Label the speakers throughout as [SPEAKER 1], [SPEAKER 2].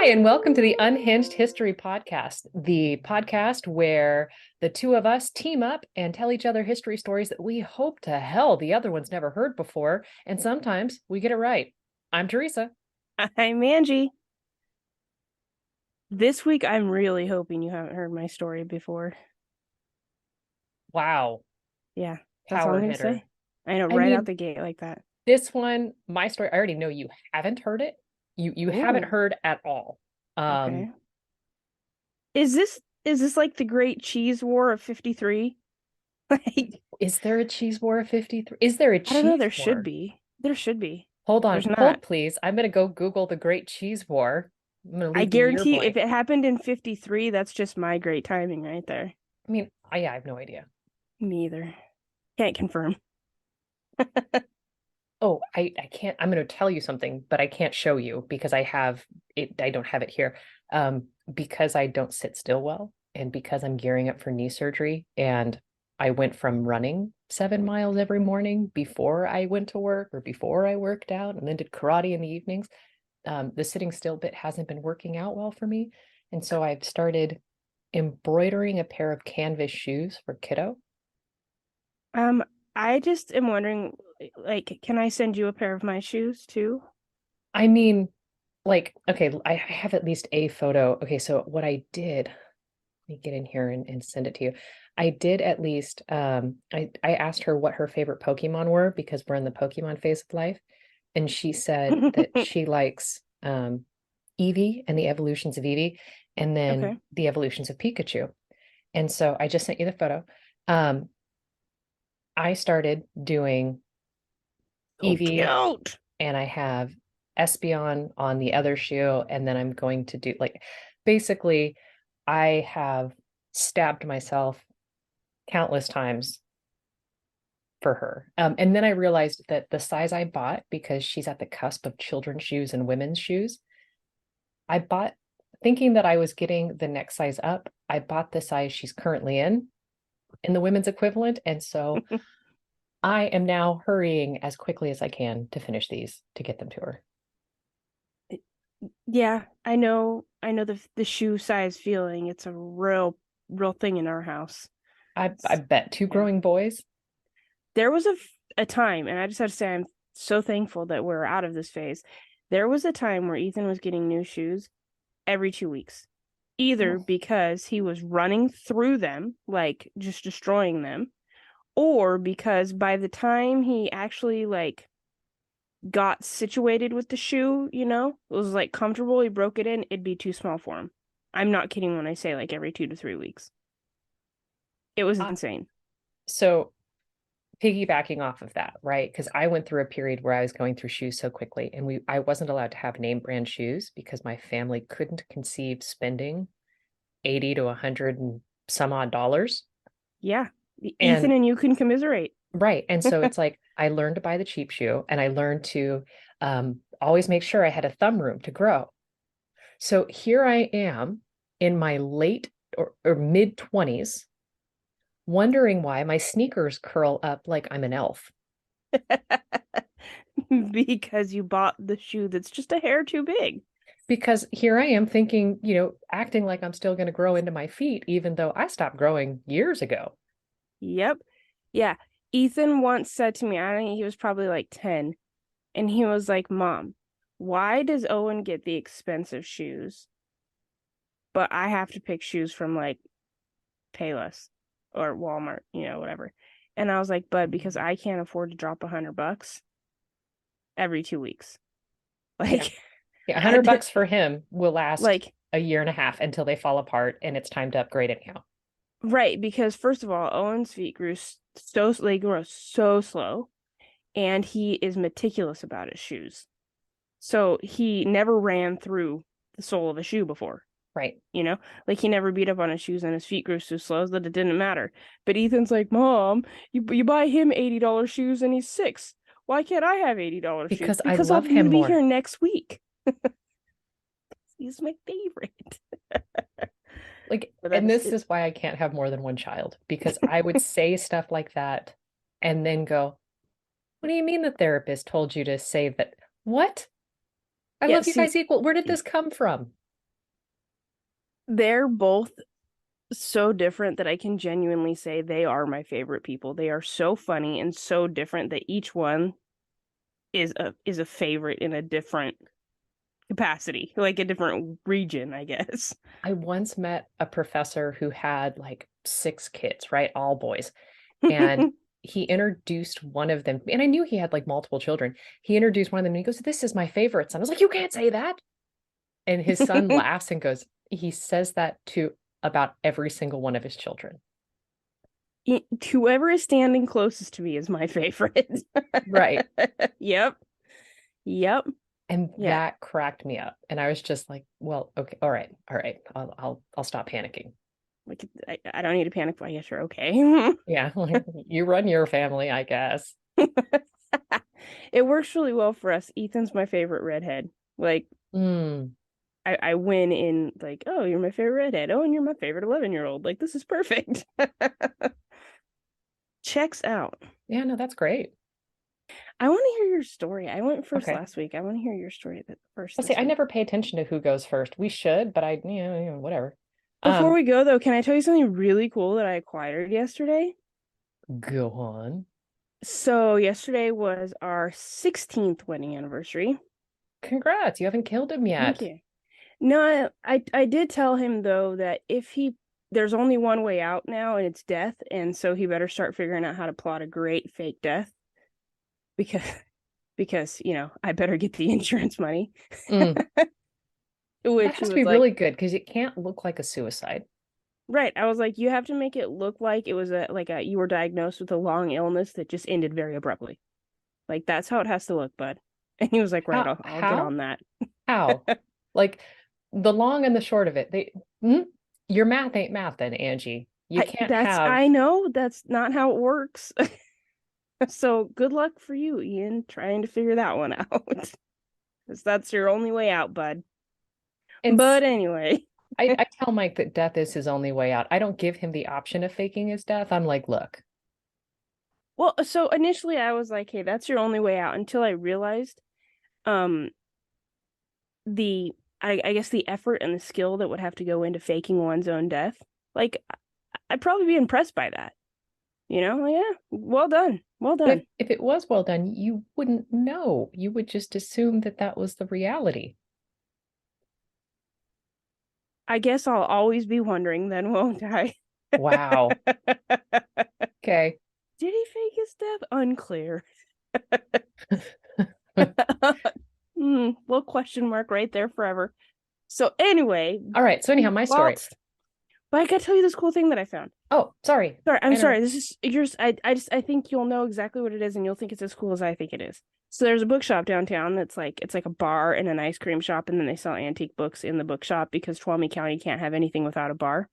[SPEAKER 1] Hi, and welcome to the Unhinged History Podcast, the podcast where the two of us team up and tell each other history stories that we hope to hell the other one's never heard before, and sometimes we get it right. I'm Theresa.
[SPEAKER 2] I'm Angie. This week, I'm really hoping you haven't heard my story before.
[SPEAKER 1] Wow,
[SPEAKER 2] Yeah, that's all I'm
[SPEAKER 1] power
[SPEAKER 2] going to
[SPEAKER 1] hitter.
[SPEAKER 2] say. I know,
[SPEAKER 1] I
[SPEAKER 2] right out
[SPEAKER 1] mean,
[SPEAKER 2] the gate like that.
[SPEAKER 1] this one, my story, I already know you haven't heard it. You haven't
[SPEAKER 2] Oh,
[SPEAKER 1] heard at all. Um,
[SPEAKER 2] okay. Is this like the Great Cheese War of 53? Like,
[SPEAKER 1] is there a cheese war of 53? Is there a
[SPEAKER 2] I don't know.
[SPEAKER 1] cheese
[SPEAKER 2] There should
[SPEAKER 1] war?
[SPEAKER 2] be. There should be.
[SPEAKER 1] Hold on,
[SPEAKER 2] There's not.
[SPEAKER 1] hold please. I'm gonna go Google the Great Cheese War. I'm gonna
[SPEAKER 2] I
[SPEAKER 1] leave the year
[SPEAKER 2] guarantee you, if
[SPEAKER 1] blank.
[SPEAKER 2] it happened in 53, that's just my great timing right there.
[SPEAKER 1] I mean, yeah, I have no idea.
[SPEAKER 2] Me either. Can't confirm.
[SPEAKER 1] Oh, I can't. I'm going to tell you something, but I can't show you because I have it. I don't have it here. Because I don't sit still well, and because I'm gearing up for knee surgery, and I went from running 7 miles every morning before I went to work or before I worked out, and then did karate in the evenings. The sitting still bit hasn't been working out well for me, and so I've started embroidering a pair of canvas shoes for kiddo.
[SPEAKER 2] Um, I just am wondering, like, can I send you a pair of my shoes too?
[SPEAKER 1] I mean, like, okay, I have at least a photo. Okay, so what I did, let me get in here and send it to you. I did at least, I asked her what her favorite Pokemon were because we're in the Pokemon phase of life. And she said that she likes Eevee and the evolutions of Eevee, and then
[SPEAKER 2] Okay.
[SPEAKER 1] the evolutions of Pikachu. And so I just sent you the photo. Um, I started doing
[SPEAKER 2] So
[SPEAKER 1] Eevee,
[SPEAKER 2] cute.
[SPEAKER 1] and I have Espeon on the other shoe, and then I'm going to do like basically I have stabbed myself countless times for her. And then I realized that the size I bought, because she's at the cusp of children's shoes and women's shoes, I bought thinking that I was getting the next size up. I bought the size she's currently in the women's equivalent. And so I am now hurrying as quickly as I can to finish these to get them to her.
[SPEAKER 2] Yeah, I know the shoe size feeling. It's a real thing in our house.
[SPEAKER 1] I bet two
[SPEAKER 2] Yeah.
[SPEAKER 1] growing boys.
[SPEAKER 2] There was a time, and I just have to say I'm so thankful that we're out of this phase. There was a time where Ethan was getting new shoes every 2 weeks, either
[SPEAKER 1] Oh,
[SPEAKER 2] because he was running through them, like just destroying them, or because by the time he actually like got situated with the shoe, it was like comfortable, he broke it in, it'd be too small for him. I'm not kidding when I say like every 2 to 3 weeks. It was
[SPEAKER 1] ah,
[SPEAKER 2] insane.
[SPEAKER 1] so piggybacking off of that, right? Because I went through a period where I was going through shoes so quickly, and I wasn't allowed to have name brand shoes because my family couldn't conceive spending 80 to 100 and some odd dollars.
[SPEAKER 2] Yeah. Ethan
[SPEAKER 1] And
[SPEAKER 2] and you can commiserate.
[SPEAKER 1] right. And so it's like I learned to buy the cheap shoe, and I learned to always make sure I had a thumb room to grow. So here I am in my late or mid 20s, wondering why my sneakers curl up like I'm an elf.
[SPEAKER 2] Because you bought the shoe that's just a hair too big.
[SPEAKER 1] Because here I am thinking, acting like I'm still going to grow into my feet, even though I stopped growing years ago.
[SPEAKER 2] Yep. Yeah. Ethan once said to me, I think he was probably like 10, and he was like, Mom, why does Owen get the expensive shoes, but I have to pick shoes from like Payless or Walmart, whatever. And I was like, Bud, because I can't afford to drop $100 every 2 weeks.
[SPEAKER 1] Yeah.
[SPEAKER 2] Like,
[SPEAKER 1] Yeah,
[SPEAKER 2] I did,
[SPEAKER 1] $100 for him will last
[SPEAKER 2] like,
[SPEAKER 1] a year and a half until they fall apart and it's time to upgrade anyhow.
[SPEAKER 2] right, because first of all, Owen's feet they grow so slow, and he is meticulous about his shoes. So he never ran through the sole of a shoe before.
[SPEAKER 1] Right.
[SPEAKER 2] You know, like he never beat up on his shoes, and his feet grew so slow that it didn't matter. But Ethan's like, Mom, you buy him $80 shoes and he's 6. Why can't I have $80 shoes?
[SPEAKER 1] Because I
[SPEAKER 2] Because
[SPEAKER 1] love
[SPEAKER 2] I'm
[SPEAKER 1] him
[SPEAKER 2] gonna be
[SPEAKER 1] more.
[SPEAKER 2] here next week. He's my favorite.
[SPEAKER 1] Like,
[SPEAKER 2] But that
[SPEAKER 1] and
[SPEAKER 2] is
[SPEAKER 1] this
[SPEAKER 2] it.
[SPEAKER 1] is why I can't have more than one child because I would say stuff like that and then go, "What do you mean the therapist told you to say that? What? I
[SPEAKER 2] Yeah,
[SPEAKER 1] love you
[SPEAKER 2] see,
[SPEAKER 1] guys equal. Where did this come from?"
[SPEAKER 2] They're both so different that I can genuinely say they are my favorite people. They are so funny and so different that each one is a favorite in a different capacity, like a different region, I guess.
[SPEAKER 1] I once met a professor who had like 6 kids, right? All boys. And he introduced one of them, and I knew he had like multiple children. He introduced one of them and he goes, "This is my favorite son." I was like, "You can't say that." And his son laughs and goes, "He says that to about every single one of his children."
[SPEAKER 2] Whoever is standing closest to me is my favorite.
[SPEAKER 1] Right.
[SPEAKER 2] Yep. Yep.
[SPEAKER 1] And
[SPEAKER 2] Yeah.
[SPEAKER 1] that cracked me up. And I was just like, well, okay, all right, all right. I'll stop panicking.
[SPEAKER 2] Like I don't need to panic, but yes, you're okay.
[SPEAKER 1] Yeah, like, you run your family, I guess.
[SPEAKER 2] It works really well for us. Ethan's my favorite redhead. Like
[SPEAKER 1] Mm.
[SPEAKER 2] I win in like, oh, you're my favorite redhead. Oh, and you're my favorite 11-year-old. Like this is perfect. Checks out.
[SPEAKER 1] Yeah, no, that's great.
[SPEAKER 2] I want to hear your story. I went first
[SPEAKER 1] Okay.
[SPEAKER 2] last week. I want to hear your story first
[SPEAKER 1] Let's see,
[SPEAKER 2] this
[SPEAKER 1] I
[SPEAKER 2] week.
[SPEAKER 1] never pay attention to who goes first. We should, but whatever.
[SPEAKER 2] Before
[SPEAKER 1] Um,
[SPEAKER 2] we go though, can I tell you something really cool that I acquired yesterday?
[SPEAKER 1] go on.
[SPEAKER 2] So yesterday was our 16th wedding anniversary.
[SPEAKER 1] Congrats, you haven't killed him
[SPEAKER 2] Thank
[SPEAKER 1] yet.
[SPEAKER 2] you. No, I did tell him though that if he there's only one way out now and it's death, and so he better start figuring out how to plot a great fake death because I better get the insurance money.
[SPEAKER 1] Mm. That
[SPEAKER 2] Which he
[SPEAKER 1] has to be
[SPEAKER 2] was like,
[SPEAKER 1] really good because it can't look like a suicide.
[SPEAKER 2] right. I was like, you have to make it look like it was a you were diagnosed with a long illness that just ended very abruptly. Like that's how it has to look, bud. And he was like, right,
[SPEAKER 1] How
[SPEAKER 2] I'll get
[SPEAKER 1] how
[SPEAKER 2] on that.
[SPEAKER 1] how? Like the long and the short of it. Your math ain't math then, Angie. You can't have
[SPEAKER 2] I know that's not how it works. So good luck for you, Ian, trying to figure that one out. Because that's your only way out, bud.
[SPEAKER 1] and
[SPEAKER 2] But anyway,
[SPEAKER 1] I tell Mike that death is his only way out. I don't give him the option of faking his death. I'm like, look,
[SPEAKER 2] well, so initially I was like, hey, that's your only way out until I realized um the I guess the effort and the skill that would have to go into faking one's own death. Like I'd probably be impressed by that. Like, yeah, well done. Well
[SPEAKER 1] but
[SPEAKER 2] done.
[SPEAKER 1] if it was well done, you wouldn't know. You would just assume that that was the reality.
[SPEAKER 2] I guess I'll always be wondering then, won't I?
[SPEAKER 1] Wow. Okay.
[SPEAKER 2] Did he fake his death? Unclear. Little question mark right there forever. So anyway,
[SPEAKER 1] All right. So anyhow, my story.
[SPEAKER 2] whilst but I gotta tell you this cool thing that I found.
[SPEAKER 1] Oh, sorry.
[SPEAKER 2] Sorry, I'm sorry.
[SPEAKER 1] Interrupt.
[SPEAKER 2] This is yours. I think you'll know exactly what it is, and you'll think it's as cool as I think it is. So there's a bookshop downtown that's like it's like a bar and an ice cream shop, and then they sell antique books in the bookshop because Tuolumne County can't have anything without a bar.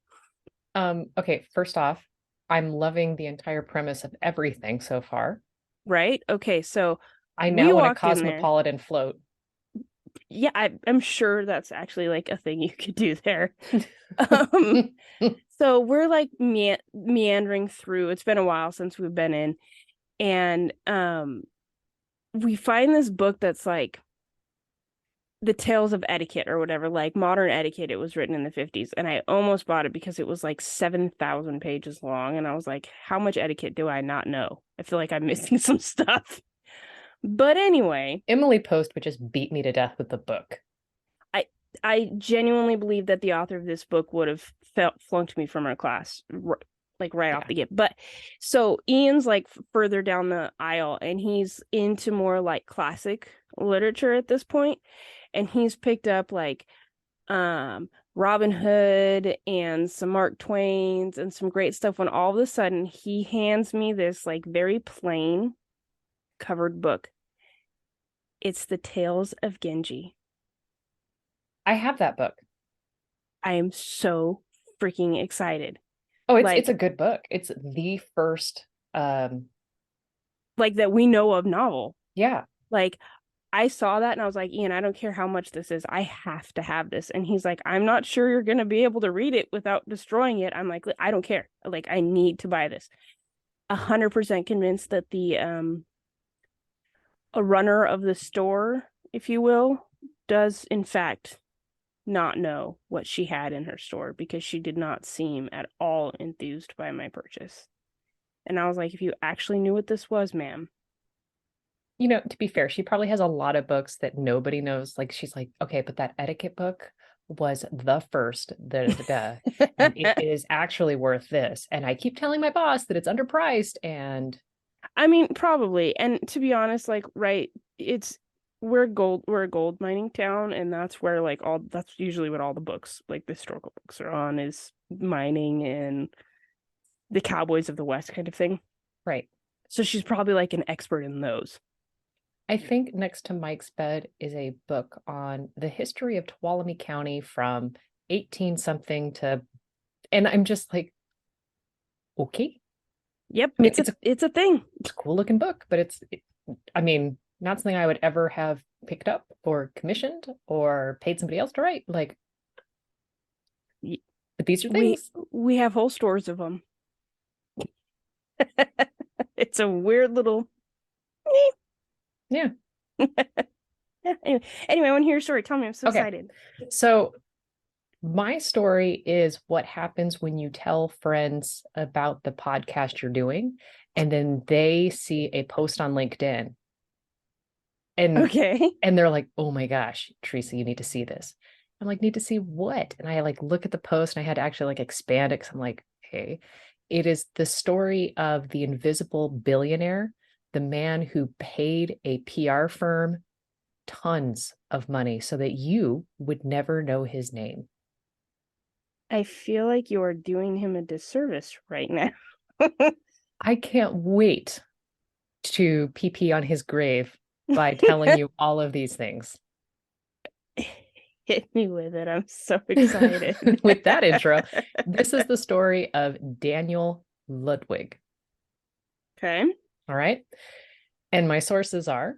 [SPEAKER 1] Okay, first off, I'm loving the entire premise of everything so far.
[SPEAKER 2] Right? Okay, so
[SPEAKER 1] I
[SPEAKER 2] we
[SPEAKER 1] now want a
[SPEAKER 2] walked in there.
[SPEAKER 1] cosmopolitan float.
[SPEAKER 2] Yeah, I'm sure that's actually like a thing you could do there. Um, so we're like meandering through. It's been a while since we've been in, and we find this book that's like the tales of etiquette or whatever, like modern etiquette. It was written in the 50s, and I almost bought it because it was like 7,000 pages long, and I was like, how much etiquette do I not know? I feel like I'm missing some stuff. But anyway,
[SPEAKER 1] Emily Post would just beat me to death with the book.
[SPEAKER 2] I genuinely believe that the author of this book would have flunked me from her class, like right off
[SPEAKER 1] Yeah.
[SPEAKER 2] the get. But so Ian's like further down the aisle, and he's into more like classic literature at this point, and he's picked up like Robin Hood and some Mark Twain's and some great stuff. When all of a sudden he hands me this like very plain covered book. It's the Tales of Genji.
[SPEAKER 1] I have that book.
[SPEAKER 2] I am so freaking excited.
[SPEAKER 1] Oh, it's
[SPEAKER 2] Like
[SPEAKER 1] a good book. It's the first
[SPEAKER 2] like that we know of novel.
[SPEAKER 1] yeah.
[SPEAKER 2] Like I saw that and I was like, Ian, I don't care how much this is. I have to have this. And he's like, I'm not sure you're going to be able to read it without destroying it. I'm like, I don't care. Like, I need to buy this. 100% convinced that the a runner of the store, if you will, does in fact not know what she had in her store because she did not seem at all enthused by my purchase. And I was like, if you actually knew what this was, ma'am.
[SPEAKER 1] To be fair, she probably has a lot of books that nobody knows. Like she's like, okay, but that etiquette book was the first, and it is actually worth this. And I keep telling my boss that it's underpriced. And
[SPEAKER 2] I mean, probably. And to be honest, like, right, we're a gold mining town, and that's where that's usually what all the books, like the historical books are on, is mining and the cowboys of the West kind of thing.
[SPEAKER 1] right.
[SPEAKER 2] So she's probably like an expert in those.
[SPEAKER 1] I think next to Mike's bed is a book on the history of Tuolumne County from 18 something to, and I'm just like, okay.
[SPEAKER 2] Yep,
[SPEAKER 1] I mean,
[SPEAKER 2] it's a thing.
[SPEAKER 1] It's a cool looking book, but I mean, not something I would ever have picked up or commissioned or paid somebody else to write. Like, but these are things.
[SPEAKER 2] We have whole stores of them. It's a weird little.
[SPEAKER 1] Yeah.
[SPEAKER 2] Anyway, I want to hear your story. Tell me, I'm so excited.
[SPEAKER 1] So my story is what happens when you tell friends about the podcast you're doing, and then they see a post on LinkedIn. And they're like, oh my gosh, Theresa, you need to see this. I'm like, need to see what? And I like look at the post and I had to actually like expand it because I'm like, hey, it is the story of the invisible billionaire, the man who paid a PR firm tons of money so that you would never know his name.
[SPEAKER 2] I feel like you are doing him a disservice right now.
[SPEAKER 1] I can't wait to pee on his grave by telling you all of these things.
[SPEAKER 2] Hit me with it. I'm so excited.
[SPEAKER 1] With that intro, this is the story of Daniel Ludwig.
[SPEAKER 2] Okay.
[SPEAKER 1] All right. And my sources are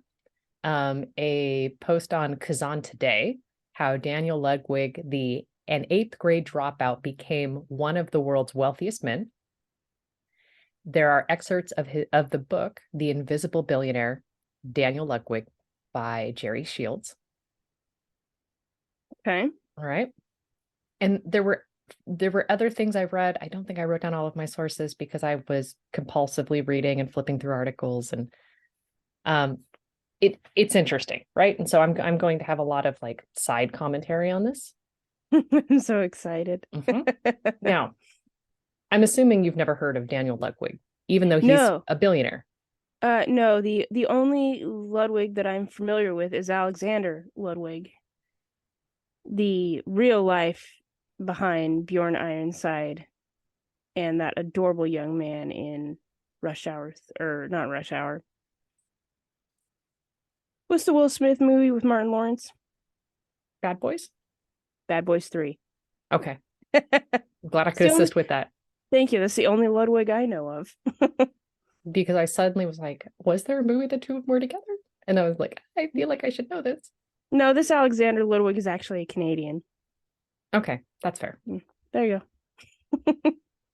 [SPEAKER 1] a post on Kazan Today, how Daniel Ludwig, an 8th grade dropout, became one of the world's wealthiest men. There are excerpts of the book, The Invisible Billionaire, Daniel Ludwig by Jerry Shields.
[SPEAKER 2] Okay.
[SPEAKER 1] All right. And there were other things I read. I don't think I wrote down all of my sources because I was compulsively reading and flipping through articles, and it's interesting, right? And so I'm going to have a lot of like side commentary on this.
[SPEAKER 2] I'm so excited.
[SPEAKER 1] Now, I'm assuming you've never heard of Daniel Ludwig, even though he's a billionaire.
[SPEAKER 2] No, the only Ludwig that I'm familiar with is Alexander Ludwig, the real life behind Bjorn Ironside and that adorable young man in Rush Hour, or not Rush Hour. What's the Will Smith movie with Martin Lawrence?
[SPEAKER 1] Bad Boys?
[SPEAKER 2] Bad Boys 3.
[SPEAKER 1] Okay. Glad I could assist with that.
[SPEAKER 2] Thank you. That's the only Ludwig I know of.
[SPEAKER 1] Because I suddenly was like, was there a movie the two of them were together? And I was like, I feel like I should know this.
[SPEAKER 2] No, this Alexander Ludwig is actually a Canadian.
[SPEAKER 1] Okay, that's fair.
[SPEAKER 2] There you
[SPEAKER 1] go.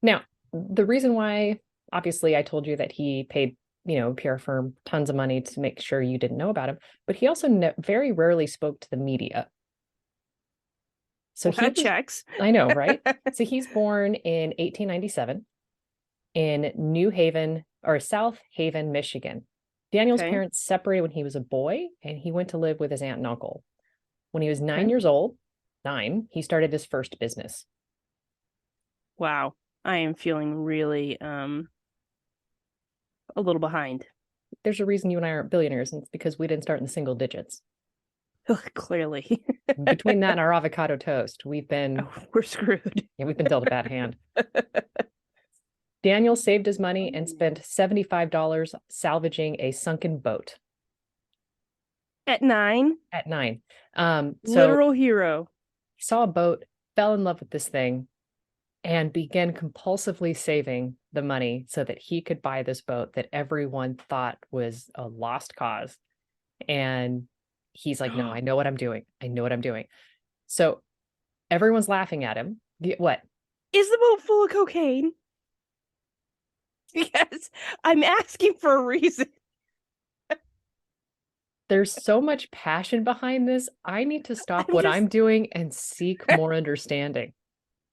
[SPEAKER 1] Now, the reason why, obviously, I told you that he paid, PR firm tons of money to make sure you didn't know about him, but he also very rarely spoke to the media. So
[SPEAKER 2] he checks.
[SPEAKER 1] I know, right? So he's born in 1897 in New Haven or South Haven, Michigan. Daniel's parents separated when he was a boy, and he went to live with his aunt and uncle. When he was 9 years old, he started his first business.
[SPEAKER 2] Wow. I am feeling really a little behind.
[SPEAKER 1] There's a reason you and I aren't billionaires, and it's because we didn't start in the single digits.
[SPEAKER 2] Clearly.
[SPEAKER 1] Between that and our avocado toast, we're screwed. Yeah, we've been dealt a bad hand. Daniel saved his money and spent $75 salvaging a sunken boat.
[SPEAKER 2] At 9?
[SPEAKER 1] At 9.
[SPEAKER 2] Literal hero.
[SPEAKER 1] He saw a boat, fell in love with this thing, and began compulsively saving the money so that he could buy this boat that everyone thought was a lost cause. And he's like, no, I know what I'm doing. I know what I'm doing. So everyone's laughing at him. What?
[SPEAKER 2] Is the boat full of cocaine? Because I'm asking for a reason.
[SPEAKER 1] There's so much passion behind this. I need to stop
[SPEAKER 2] I'm
[SPEAKER 1] what
[SPEAKER 2] just
[SPEAKER 1] I'm doing and seek more understanding.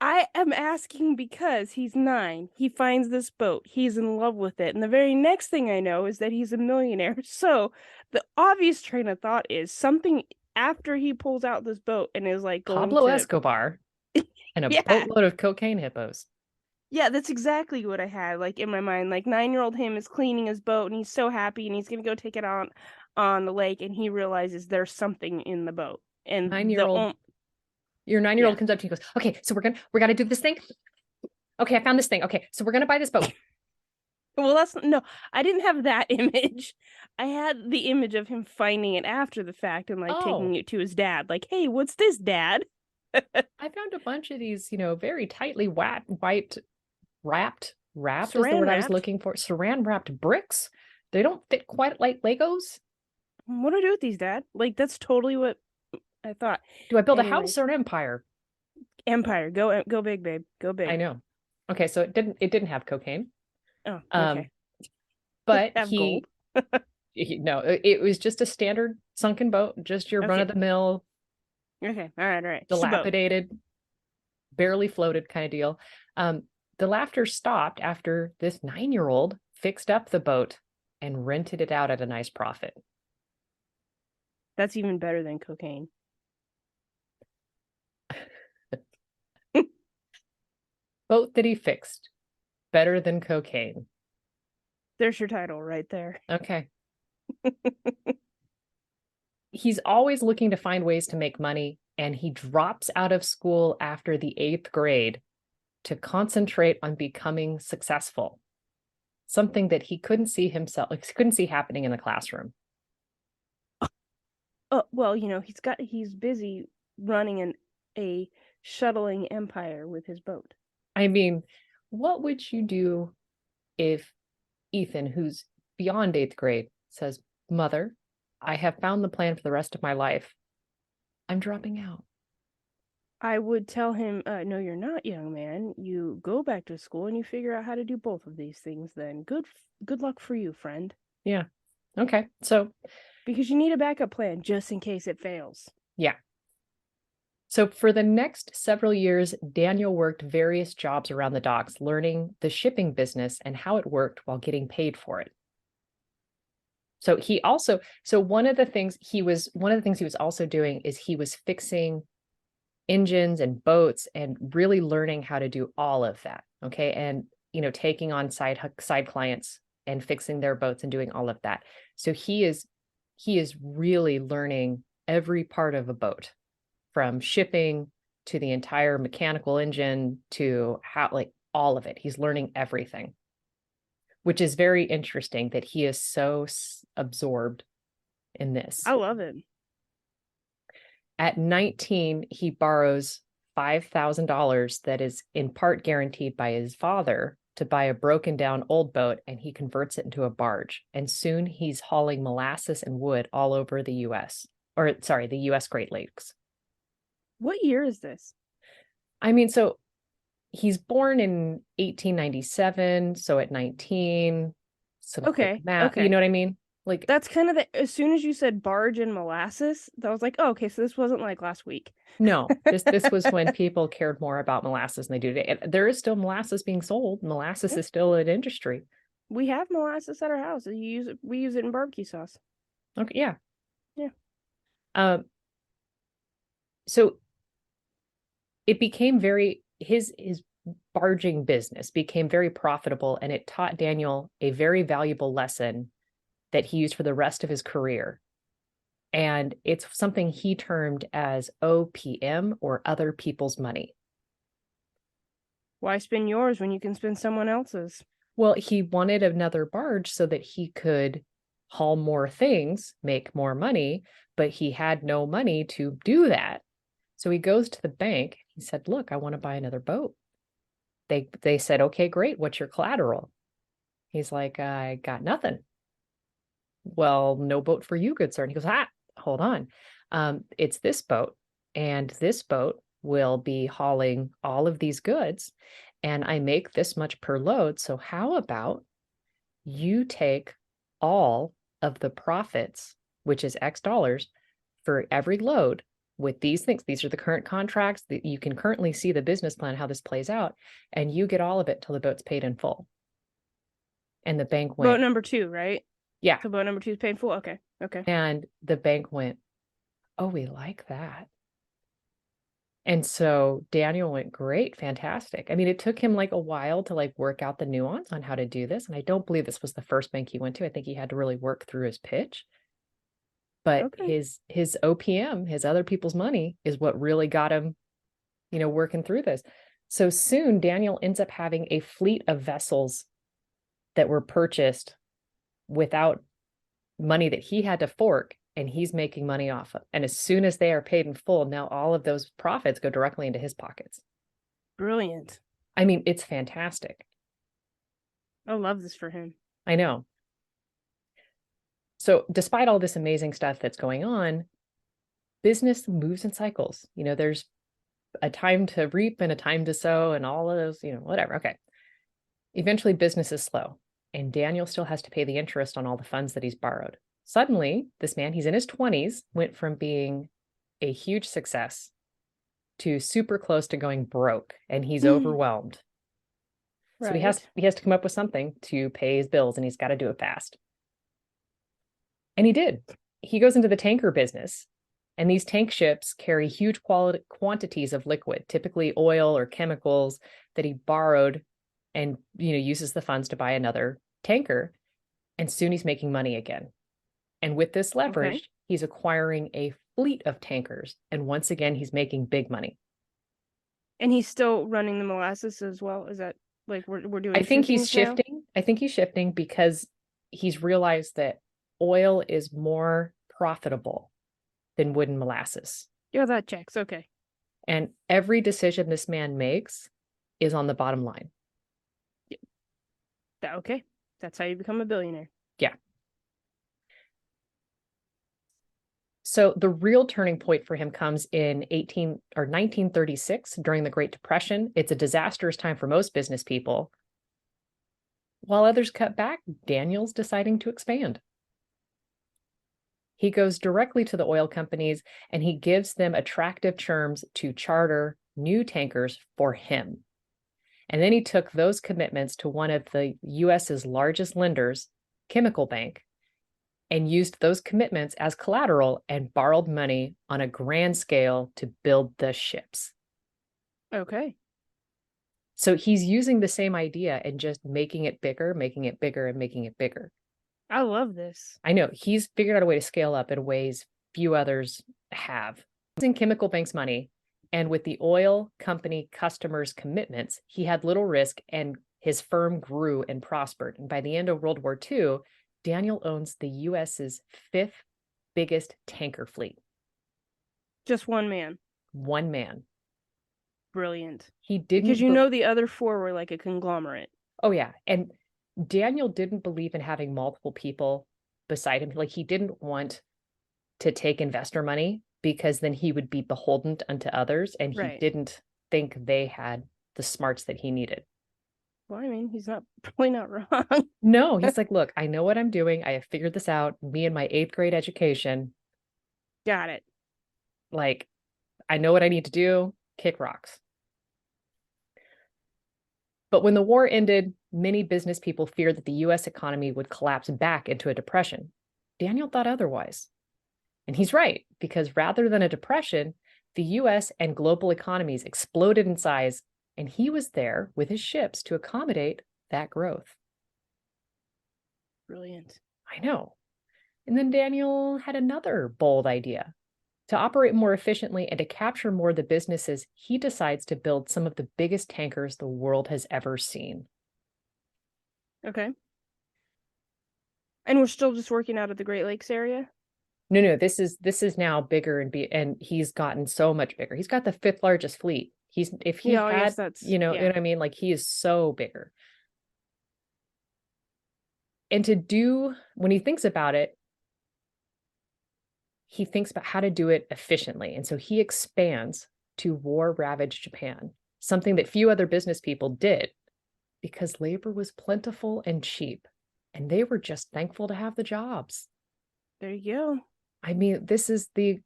[SPEAKER 2] I am asking because he's 9. He finds this boat. He's in love with it. And the very next thing I know is that he's a millionaire. So the obvious train of thought is something after he pulls out this boat and is like going
[SPEAKER 1] Pablo
[SPEAKER 2] to,
[SPEAKER 1] Escobar and a
[SPEAKER 2] yeah,
[SPEAKER 1] boatload of cocaine hippos.
[SPEAKER 2] yeah, that's exactly what I had like in my mind. Like 9-year-old him is cleaning his boat and he's so happy and he's gonna go take it on the lake and he realizes there's something in the boat. And the
[SPEAKER 1] 9-year-old, your 9-year-old
[SPEAKER 2] yeah.
[SPEAKER 1] comes up to you and goes, okay, so we're gonna do this thing. Okay, I found this thing. Okay, so we're gonna buy this boat.
[SPEAKER 2] Well, that's no, I didn't have that image. I had the image of him finding it after the fact and like
[SPEAKER 1] Oh,
[SPEAKER 2] taking it to his dad. Like, hey, what's this, dad?
[SPEAKER 1] I found a bunch of these, very tightly wrapped is the
[SPEAKER 2] Saran
[SPEAKER 1] word I was
[SPEAKER 2] wrapped.
[SPEAKER 1] looking for. Saran wrapped bricks. They don't fit quite like Legos.
[SPEAKER 2] What do I do with these, dad? Like, that's totally what I thought.
[SPEAKER 1] Do I build a
[SPEAKER 2] Anyways,
[SPEAKER 1] house or an empire?
[SPEAKER 2] Empire, go big, babe, go
[SPEAKER 1] I
[SPEAKER 2] big.
[SPEAKER 1] know. Okay, so it didn't have cocaine.
[SPEAKER 2] Oh,
[SPEAKER 1] Um,
[SPEAKER 2] okay.
[SPEAKER 1] but
[SPEAKER 2] Have gold.
[SPEAKER 1] no, it was just a standard sunken boat, just your run of
[SPEAKER 2] Okay,
[SPEAKER 1] the mill,
[SPEAKER 2] okay, all right, just a boat.
[SPEAKER 1] dilapidated, barely floated kind of deal. The laughter stopped after this 9-year-old fixed up the boat and rented it out at a nice profit.
[SPEAKER 2] That's even better than cocaine.
[SPEAKER 1] Boat that he fixed, better than cocaine.
[SPEAKER 2] There's your title right there.
[SPEAKER 1] Okay. He's always looking to find ways to make money, and he drops out of school after the 8th grade to concentrate on becoming successful. Something that he couldn't see happening in the classroom.
[SPEAKER 2] Oh, well, he's busy running a shuttling empire with his boat.
[SPEAKER 1] I mean, what would you do if Ethan, who's beyond 8th grade, says, Mother, I have found the plan for the rest of my life. I'm dropping out.
[SPEAKER 2] I would tell him, no, you're not, young man. You go back to school and you figure out how to do both of these things then. Good luck for you, friend.
[SPEAKER 1] Yeah. Okay. So,
[SPEAKER 2] Because you need a backup plan just in case it fails.
[SPEAKER 1] yeah. So for the next several years, Daniel worked various jobs around the docks, learning the shipping business and how it worked while getting paid for it. So one of the things he was also doing is he was fixing engines and boats and really learning how to do all of that. Okay. And, taking on side clients and fixing their boats and doing all of that. So he is really learning every part of a boat, from shipping to the entire mechanical engine to how, like, all of it. He's learning everything, which is very interesting that he is so absorbed in this.
[SPEAKER 2] I love it.
[SPEAKER 1] At 19, he borrows $5,000 that is in part guaranteed by his father to buy a broken down old boat, and he converts it into a barge. And soon he's hauling molasses and wood all over the US, the US Great Lakes.
[SPEAKER 2] What year is this?
[SPEAKER 1] I mean, so he's born in 1897, so at 19, some quick math,
[SPEAKER 2] Okay.
[SPEAKER 1] you know what I mean? Like,
[SPEAKER 2] That's kind of as soon as you said barge and molasses, that was like, oh, okay, so this wasn't like last week.
[SPEAKER 1] no, this was when people cared more about molasses than they do today. There is still molasses being sold. Molasses is still an industry.
[SPEAKER 2] We have molasses at our house. We use it in barbecue sauce.
[SPEAKER 1] Okay, yeah.
[SPEAKER 2] Yeah.
[SPEAKER 1] So it became his barging business became very profitable, and it taught Daniel a very valuable lesson that he used for the rest of his career. And it's something he termed as OPM, or other people's money.
[SPEAKER 2] Why spend yours when you can spend someone else's?
[SPEAKER 1] Well, he wanted another barge so that he could haul more things, make more money, but he had no money to do that. So he goes to the bank. He said, look, I want to buy another boat. They said, okay, great. What's your collateral? He's like, I got nothing. Well, no boat for you, good sir. And he goes, hold on. It's this boat, and this boat will be hauling all of these goods, and I make this much per load. So how about you take all of the profits which is X dollars for every load with these things. These are the current contracts that you can currently see the business plan, how this plays out, and you get all of it till the boat's paid in full. And the bank went,
[SPEAKER 2] boat number 2, right?
[SPEAKER 1] yeah.
[SPEAKER 2] So boat number 2 is paid full. Okay.
[SPEAKER 1] And the bank went, oh, we like that. And so Daniel went, great, fantastic. I mean, it took him like a while to like work out the nuance on how to do this. And I don't believe this was the first bank he went to. I think he had to really work through his pitch. But his OPM, his other people's money, is what really got him, working through this. So soon Daniel ends up having a fleet of vessels that were purchased without money that he had to fork, and he's making money off of. And as soon as they are paid in full, now all of those profits go directly into his pockets.
[SPEAKER 2] Brilliant.
[SPEAKER 1] I mean, it's fantastic.
[SPEAKER 2] I love this for him.
[SPEAKER 1] I know. So despite all this amazing stuff that's going on, business moves in cycles. There's a time to reap and a time to sow and all of those, whatever. Okay. Eventually business is slow, and Daniel still has to pay the interest on all the funds that he's borrowed. Suddenly, this man, he's in his 20s, went from being a huge success to super close to going broke, and he's overwhelmed. Right. So he has to come up with something to pay his bills, and he's got to do it fast. And he did. He goes into the tanker business, and these tank ships carry huge quantities of liquid, typically oil or chemicals, that he borrowed and uses the funds to buy another tanker. And soon he's making money again. And with this leverage, he's acquiring a fleet of tankers. And once again, he's making big money.
[SPEAKER 2] And he's still running the molasses as well? Is that like we're doing?
[SPEAKER 1] I think he's shifting. I think he's shifting because he's realized that oil is more profitable than wood and molasses.
[SPEAKER 2] Yeah, that checks. Okay.
[SPEAKER 1] And every decision this man makes is on the bottom line.
[SPEAKER 2] Yeah. Okay. That's how you become a billionaire.
[SPEAKER 1] Yeah. So the real turning point for him comes in 1936 during the Great Depression. It's a disastrous time for most business people. While others cut back, Daniel's deciding to expand. He goes directly to the oil companies and he gives them attractive terms to charter new tankers for him. And then he took those commitments to one of the US's largest lenders, Chemical Bank, and used those commitments as collateral and borrowed money on a grand scale to build the ships.
[SPEAKER 2] Okay.
[SPEAKER 1] So he's using the same idea and just making it bigger, and making it bigger.
[SPEAKER 2] I love this.
[SPEAKER 1] I know. He's figured out a way to scale up in ways few others have. Using Chemical Bank's money and with the oil company customers' commitments, he had little risk and his firm grew and prospered. And by the end of World War II, Daniel owns the US's 5th biggest tanker fleet.
[SPEAKER 2] Just one man.
[SPEAKER 1] One man.
[SPEAKER 2] Brilliant.
[SPEAKER 1] He didn't,
[SPEAKER 2] because the other 4 were like a conglomerate.
[SPEAKER 1] Oh yeah. And Daniel didn't believe in having multiple people beside him. Like, he didn't want to take investor money because then he would be beholden unto others, and he didn't think they had the smarts that he needed.
[SPEAKER 2] Well, I mean, he's probably not wrong.
[SPEAKER 1] No, he's like, look, I know what I'm doing. I have figured this out. Me and my 8th grade education.
[SPEAKER 2] Got it.
[SPEAKER 1] Like, I know what I need to do. Kick rocks. But when the war ended, many business people feared that the U.S. economy would collapse back into a depression. Daniel thought otherwise. And he's right, because rather than a depression, the U.S. and global economies exploded in size, and he was there with his ships to accommodate that growth.
[SPEAKER 2] Brilliant.
[SPEAKER 1] I know. And then Daniel had another bold idea. To operate more efficiently and to capture more of the businesses, he decides to build some of the biggest tankers the world has ever seen.
[SPEAKER 2] Okay. And we're still just working out of the Great Lakes area?
[SPEAKER 1] No, this is now bigger and he's gotten so much bigger. He's got the 5th largest fleet. You know what I mean? Like, he is so bigger. And when he thinks about it, he thinks about how to do it efficiently. And so he expands to war-ravaged Japan, something that few other business people did because labor was plentiful and cheap, and they were just thankful to have the jobs.
[SPEAKER 2] There you go.
[SPEAKER 1] I mean, this is you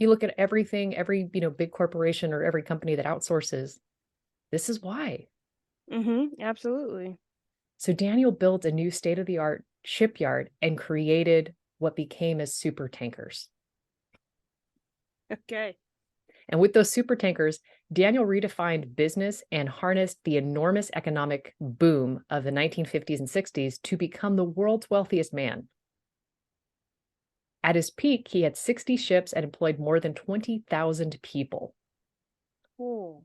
[SPEAKER 1] look at everything, every, big corporation or every company that outsources. This is why.
[SPEAKER 2] Absolutely.
[SPEAKER 1] So Daniel built a new state-of-the-art shipyard and created what became as super tankers.
[SPEAKER 2] Okay.
[SPEAKER 1] And with those super tankers, Daniel redefined business and harnessed the enormous economic boom of the 1950s and 60s to become the world's wealthiest man. At his peak, he had 60 ships and employed more than 20,000 people.
[SPEAKER 2] Cool.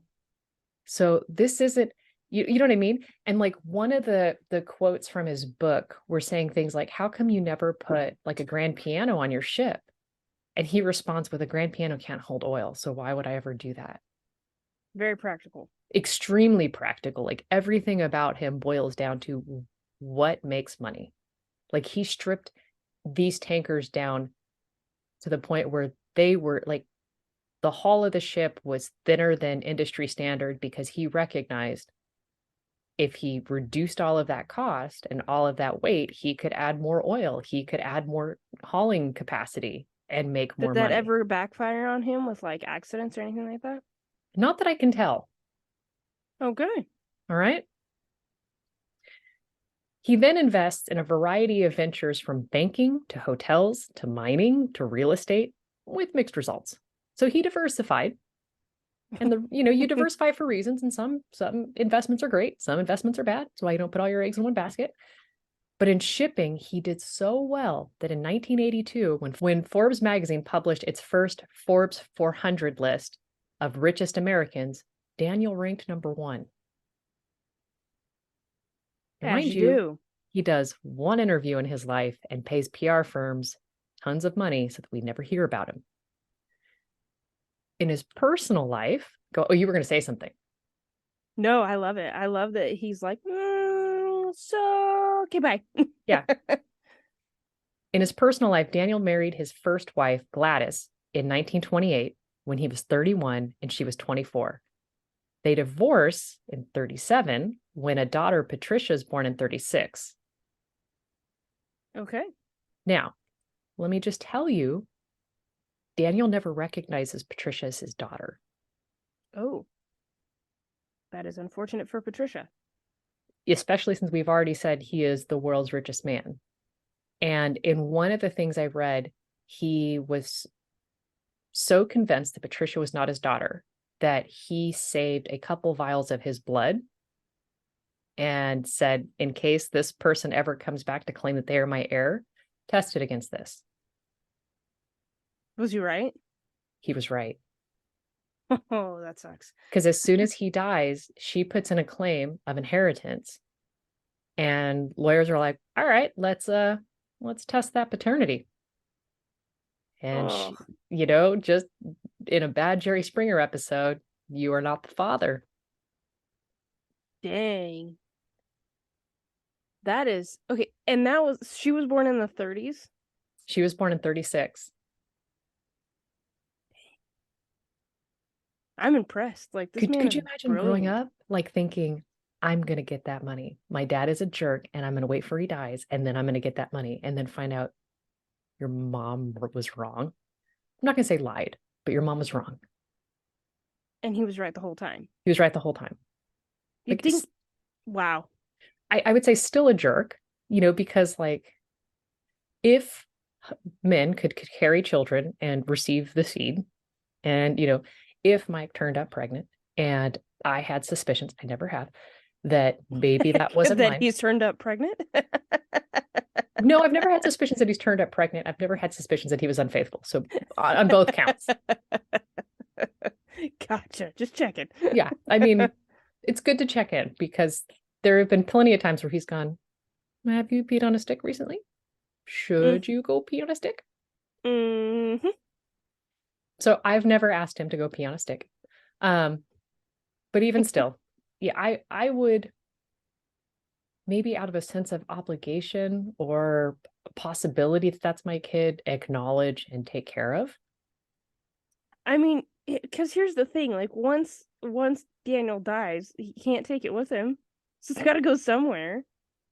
[SPEAKER 1] So this isn't, you know what I mean? And like one of the quotes from his book were saying things like, how come you never put like a grand piano on your ship? And he responds with, a grand piano can't hold oil. So why would I ever do that?
[SPEAKER 2] Very practical.
[SPEAKER 1] Extremely practical. Like everything about him boils down to what makes money. Like he stripped these tankers down to the point where they were like, the hull of the ship was thinner than industry standard because he recognized if he reduced all of that cost and all of that weight, he could add more oil, he could add more hauling capacity and make more
[SPEAKER 2] Did that
[SPEAKER 1] money.
[SPEAKER 2] ever backfire on him with like accidents or anything like that?
[SPEAKER 1] Not that I can tell.
[SPEAKER 2] Okay.
[SPEAKER 1] All right. He then invests in a variety of ventures from banking to hotels to mining to real estate with mixed results. So he diversified. And you diversify for reasons, and some investments are great, some investments are bad. That's why you don't put all your eggs in one basket. But in shipping, he did so well that in 1982, when Forbes magazine published its first Forbes 400 list of richest Americans, Daniel ranked number 1. And
[SPEAKER 2] As
[SPEAKER 1] mind
[SPEAKER 2] you
[SPEAKER 1] you,
[SPEAKER 2] do.
[SPEAKER 1] he does one interview in his life and pays PR firms tons of money so that we never hear about him. In his personal life, oh, you were going to say something.
[SPEAKER 2] No, I love it. I love that he's like, so okay, bye.
[SPEAKER 1] Yeah. In his personal life, Daniel married his first wife, Gladys, in 1928 when he was 31 and she was 24. They divorce in 37 when a daughter, Patricia, is born in 36.
[SPEAKER 2] Okay.
[SPEAKER 1] Now, let me just tell you, Daniel never recognizes Patricia as his daughter.
[SPEAKER 2] Oh, that is unfortunate for Patricia.
[SPEAKER 1] Especially since we've already said he is the world's richest man. And in one of the things I read, he was so convinced that Patricia was not his daughter that he saved a couple vials of his blood and said, in case this person ever comes back to claim that they are my heir, test it against this.
[SPEAKER 2] Was you right?
[SPEAKER 1] He was right.
[SPEAKER 2] Oh, that sucks.
[SPEAKER 1] Because as soon as he dies, she puts in a claim of inheritance. And lawyers are like, all right, let's test that paternity. And she, just in a bad Jerry Springer episode, you are not the father.
[SPEAKER 2] Dang. That is okay. And she was born in the 30s.
[SPEAKER 1] She was born in 36.
[SPEAKER 2] I'm impressed. Like this man
[SPEAKER 1] Could you
[SPEAKER 2] is
[SPEAKER 1] imagine
[SPEAKER 2] brilliant.
[SPEAKER 1] growing up like thinking, I'm going to get that money. My dad is a jerk and I'm going to wait for he dies and then I'm going to get that money and then find out your mom was wrong. I'm not going to say lied, but your mom was wrong.
[SPEAKER 2] And he was right the whole time.
[SPEAKER 1] He was right the whole time.
[SPEAKER 2] You think, wow.
[SPEAKER 1] I would say still a jerk, because like if men could carry children and receive the seed, and if Mike turned up pregnant and I had suspicions, I never have, that maybe that wasn't
[SPEAKER 2] that
[SPEAKER 1] mine.
[SPEAKER 2] he's turned up pregnant.
[SPEAKER 1] No, I've never had suspicions that he's turned up pregnant. I've never had suspicions that he was unfaithful. So on both counts.
[SPEAKER 2] Gotcha. Just checking.
[SPEAKER 1] Yeah. I mean, it's good to check in because there have been plenty of times where he's gone, have you peed on a stick recently? Should you go pee on a stick?
[SPEAKER 2] Mm-hmm.
[SPEAKER 1] So I've never asked him to go pee on a stick. But even still, yeah, I would maybe out of a sense of obligation or possibility that that's my kid, acknowledge and take care of.
[SPEAKER 2] I mean, because here's the thing, like once Daniel dies, he can't take it with him. So it's got to go somewhere.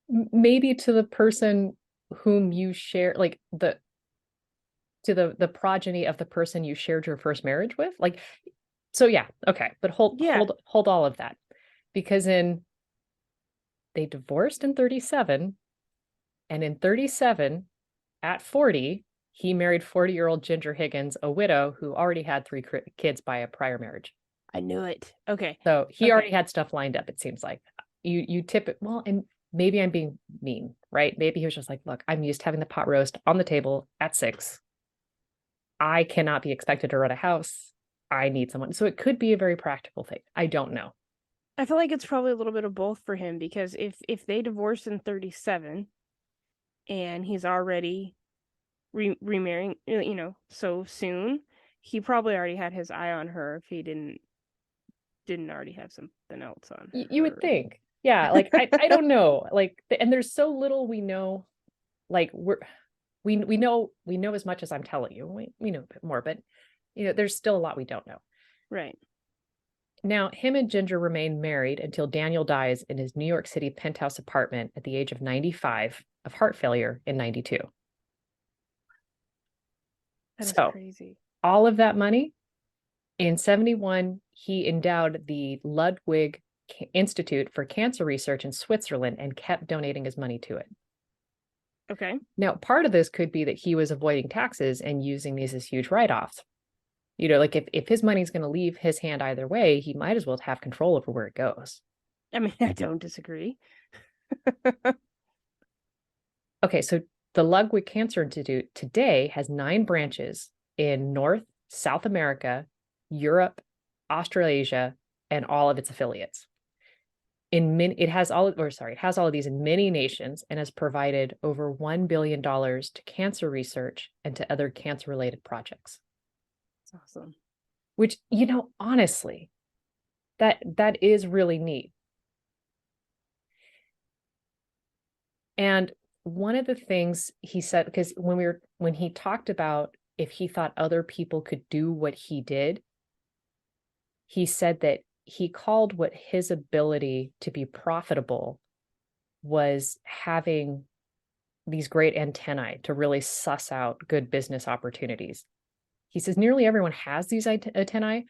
[SPEAKER 1] Maybe to the person whom you share, like to the progeny of the person you shared your first marriage with. Like, so yeah, okay, but
[SPEAKER 2] Yeah.
[SPEAKER 1] hold all of that, because they divorced in 37, and in 37, at 40, he married 40-year-old Ginger Higgins, a widow who already had 3 kids by a prior marriage.
[SPEAKER 2] I knew it. Okay.
[SPEAKER 1] So he
[SPEAKER 2] Okay.
[SPEAKER 1] already had stuff lined up, it seems like. You tip it well, and maybe I'm being mean, right? Maybe he was just like, look, I'm used to having the pot roast on the table at 6. I cannot be expected to run a house. I need someone. So it could be a very practical thing. I don't know.
[SPEAKER 2] I feel like it's probably a little bit of both for him, because if they divorced in 37 and he's already remarrying, so soon, he probably already had his eye on her if he didn't already have something else on
[SPEAKER 1] You would
[SPEAKER 2] her.
[SPEAKER 1] think. Yeah, like I don't know. Like, and there's so little we know. Like we know as much as I'm telling you. We know a bit more, but there's still a lot we don't know.
[SPEAKER 2] Right.
[SPEAKER 1] Now, him and Ginger remain married until Daniel dies in his New York City penthouse apartment at the age of 95 of heart failure in 92.
[SPEAKER 2] That is
[SPEAKER 1] So
[SPEAKER 2] crazy.
[SPEAKER 1] all of that money, in 71, he endowed the Ludwig Institute for Cancer Research in Switzerland and kept donating his money to it.
[SPEAKER 2] Okay.
[SPEAKER 1] Now, part of this could be that he was avoiding taxes and using these as huge write-offs. Like if his money's going to leave his hand either way, he might as well have control over where it goes.
[SPEAKER 2] I mean, I don't disagree.
[SPEAKER 1] Okay, so the Ludwig Cancer Institute today has 9 branches in North, South America, Europe, Australasia, and all of its affiliates. It has all of these in many nations, and has provided over $1 billion to cancer research and to other cancer-related projects.
[SPEAKER 2] That's awesome.
[SPEAKER 1] Which, honestly, that is really neat. And one of the things he said, because when he talked about if he thought other people could do what he did, he said that he called what his ability to be profitable was having these great antennae to really suss out good business opportunities. He says nearly everyone has these antennae.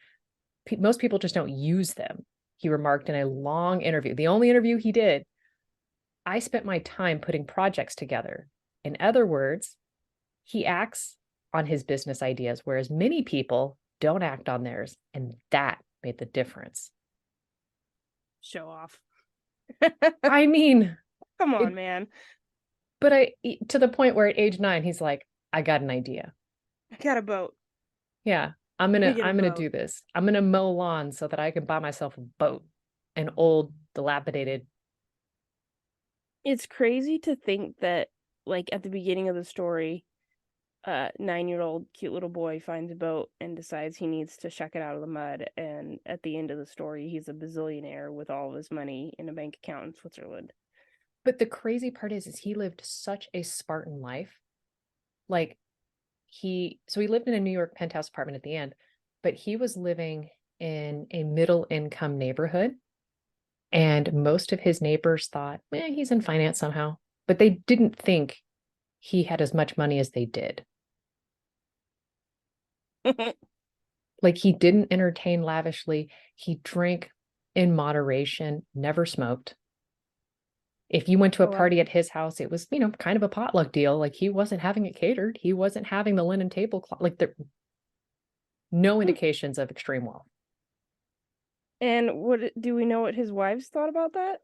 [SPEAKER 1] Most people just don't use them. He remarked in a long interview, the only interview he did, I spent my time putting projects together. In other words, he acts on his business ideas, whereas many people don't act on theirs. And that made the difference.
[SPEAKER 2] Show off.
[SPEAKER 1] I mean,
[SPEAKER 2] Come on, man.
[SPEAKER 1] But to the point where at age 9, he's like, I got an idea.
[SPEAKER 2] I got a boat.
[SPEAKER 1] Yeah, I'm gonna do this. I'm gonna mow lawns so that I can buy myself a boat, an old, dilapidated.
[SPEAKER 2] It's crazy to think that, like, at the beginning of the story, 9-year-old cute little boy finds a boat and decides he needs to shuck it out of the mud, and at the end of the story, he's a billionaire with all of his money in a bank account in Switzerland.
[SPEAKER 1] But the crazy part is he lived such a Spartan life. Like he lived in a New York penthouse apartment at the end, but he was living in a middle income neighborhood. And most of his neighbors thought, he's in finance somehow. But they didn't think he had as much money as they did. Like he didn't entertain lavishly. He drank in moderation, never smoked. If you went to a party at his house, it was, kind of a potluck deal. Like he wasn't having it catered. He wasn't having the linen tablecloth. Like there, no indications of extreme wealth.
[SPEAKER 2] And do we know what his wives thought about that?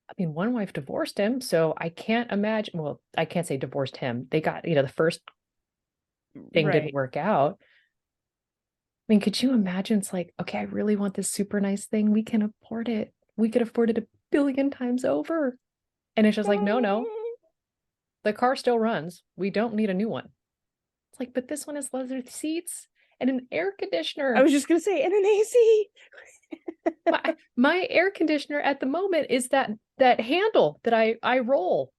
[SPEAKER 1] I mean, one wife divorced him, so I can't imagine. Well, I can't say divorced him. They got, the first thing didn't work out. I mean, could you imagine? It's like, okay, I really want this super nice thing. We can afford it. We could afford it 1 billion times over. And it's just like, no, the car still runs. We don't need a new one. It's like, but this one has leather seats and an air conditioner.
[SPEAKER 2] I was just going to say, and an AC.
[SPEAKER 1] my air conditioner at the moment is that handle that I roll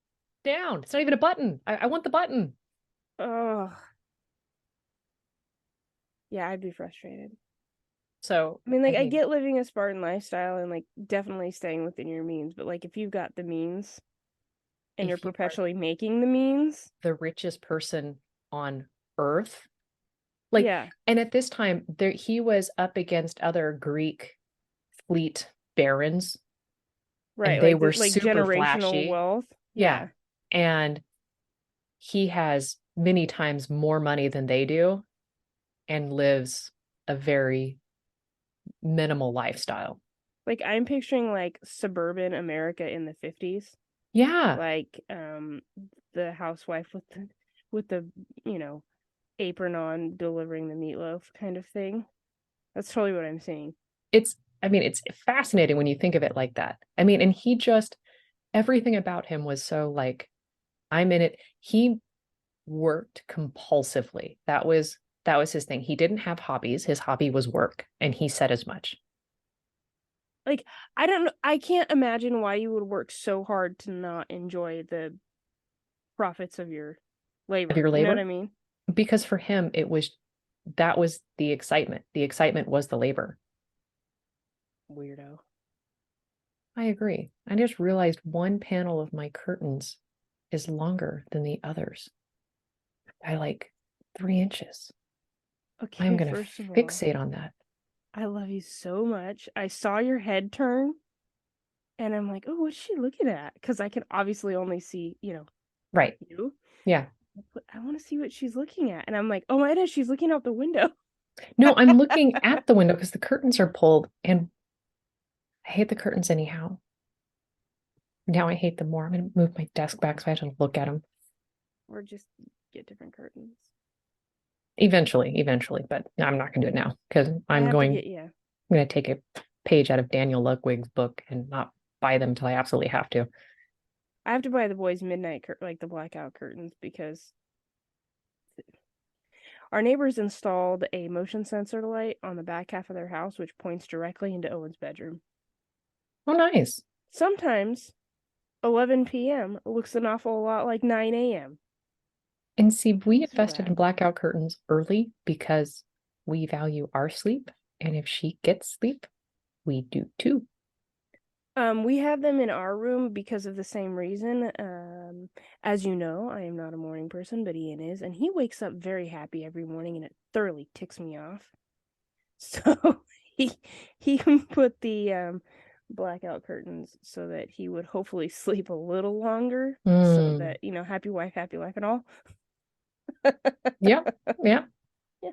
[SPEAKER 1] down. It's not even a button. I want the button.
[SPEAKER 2] Oh. Yeah, I'd be frustrated.
[SPEAKER 1] So,
[SPEAKER 2] I mean, I get living a Spartan lifestyle and, like, definitely staying within your means, but, like, if you've got the means and you're perpetually making the means.
[SPEAKER 1] The richest person on Earth. Like,
[SPEAKER 2] Yeah.
[SPEAKER 1] and at this time, he was up against other Greek fleet barons, and
[SPEAKER 2] Right.
[SPEAKER 1] they
[SPEAKER 2] Like
[SPEAKER 1] were
[SPEAKER 2] like
[SPEAKER 1] super
[SPEAKER 2] generational
[SPEAKER 1] flashy.
[SPEAKER 2] wealth.
[SPEAKER 1] Yeah.
[SPEAKER 2] Yeah.
[SPEAKER 1] And he has many times more money than they do and lives a very minimal lifestyle.
[SPEAKER 2] Like I'm picturing like suburban America in the 50s.
[SPEAKER 1] Yeah.
[SPEAKER 2] Like the housewife with the, you know, apron on delivering the meatloaf kind of thing. That's totally what I'm seeing.
[SPEAKER 1] It's, I mean, it's fascinating when you think of it like that. I mean, and he just, everything about him was so like, I'm in it. He worked compulsively. That was his thing. He didn't have hobbies. His hobby was work, and he said as much.
[SPEAKER 2] Like I don't know, I can't imagine why you would work so hard to not enjoy the profits of your
[SPEAKER 1] Of
[SPEAKER 2] labor.
[SPEAKER 1] your
[SPEAKER 2] You know what I
[SPEAKER 1] labor,
[SPEAKER 2] mean?
[SPEAKER 1] because for him it was, that was the excitement. The excitement was the labor.
[SPEAKER 2] Weirdo.
[SPEAKER 1] I agree. I just realized one panel of my curtains is longer than the others by like 3 inches. I'm
[SPEAKER 2] Okay,
[SPEAKER 1] going to
[SPEAKER 2] first of all,
[SPEAKER 1] fixate on that.
[SPEAKER 2] I love you so much. I saw your head turn and I'm like, oh, what's she looking at? Because I can obviously only see,
[SPEAKER 1] Right.
[SPEAKER 2] you.
[SPEAKER 1] Yeah.
[SPEAKER 2] But I want to see what she's looking at. And I'm like, oh my God, she's looking out the window.
[SPEAKER 1] No, I'm looking at the window because the curtains are pulled, and I hate the curtains anyhow. Now I hate them more. I'm going to move my desk back so I have to look at them
[SPEAKER 2] Or just get different curtains.
[SPEAKER 1] eventually, but I'm not going to do it now because
[SPEAKER 2] I
[SPEAKER 1] I'm
[SPEAKER 2] have to
[SPEAKER 1] going,
[SPEAKER 2] get, yeah.
[SPEAKER 1] I'm going to take a page out of Daniel Ludwig's book and not buy them till I absolutely have to.
[SPEAKER 2] I have to buy the boys midnight like the blackout curtains because our neighbors installed a motion sensor light on the back half of their house, which points directly into Owen's bedroom.
[SPEAKER 1] Oh, nice.
[SPEAKER 2] Sometimes 11 p.m. looks an awful lot like 9 a.m.
[SPEAKER 1] And see, we
[SPEAKER 2] So
[SPEAKER 1] invested in
[SPEAKER 2] bad.
[SPEAKER 1] blackout curtains early because we value our sleep. And if she gets sleep, we do too.
[SPEAKER 2] We have them in our room because of the same reason. As you know, I am not a morning person, but Ian is, and he wakes up very happy every morning, and it thoroughly ticks me off. So he he put the blackout curtains so that he would hopefully sleep a little longer, so
[SPEAKER 1] Mm.
[SPEAKER 2] that happy wife, and all.
[SPEAKER 1] Yeah. Yeah.
[SPEAKER 2] Yeah,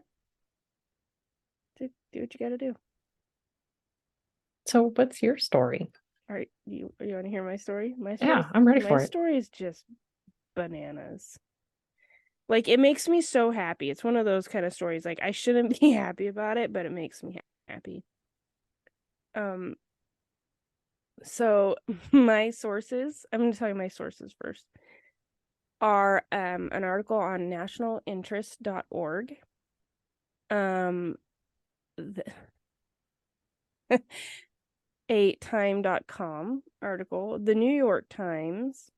[SPEAKER 2] do what you got to do.
[SPEAKER 1] So what's your story?
[SPEAKER 2] All right, you want to hear my story?
[SPEAKER 1] Yeah, I'm ready
[SPEAKER 2] My
[SPEAKER 1] for it.
[SPEAKER 2] story is just bananas. Like it makes me so happy. It's one of those kind of stories like I shouldn't be happy about it, but it makes me happy. Um so my sources, I'm going to tell you my sources first, are an article on nationalinterest.org. Um the, a time.com article, the New York Times,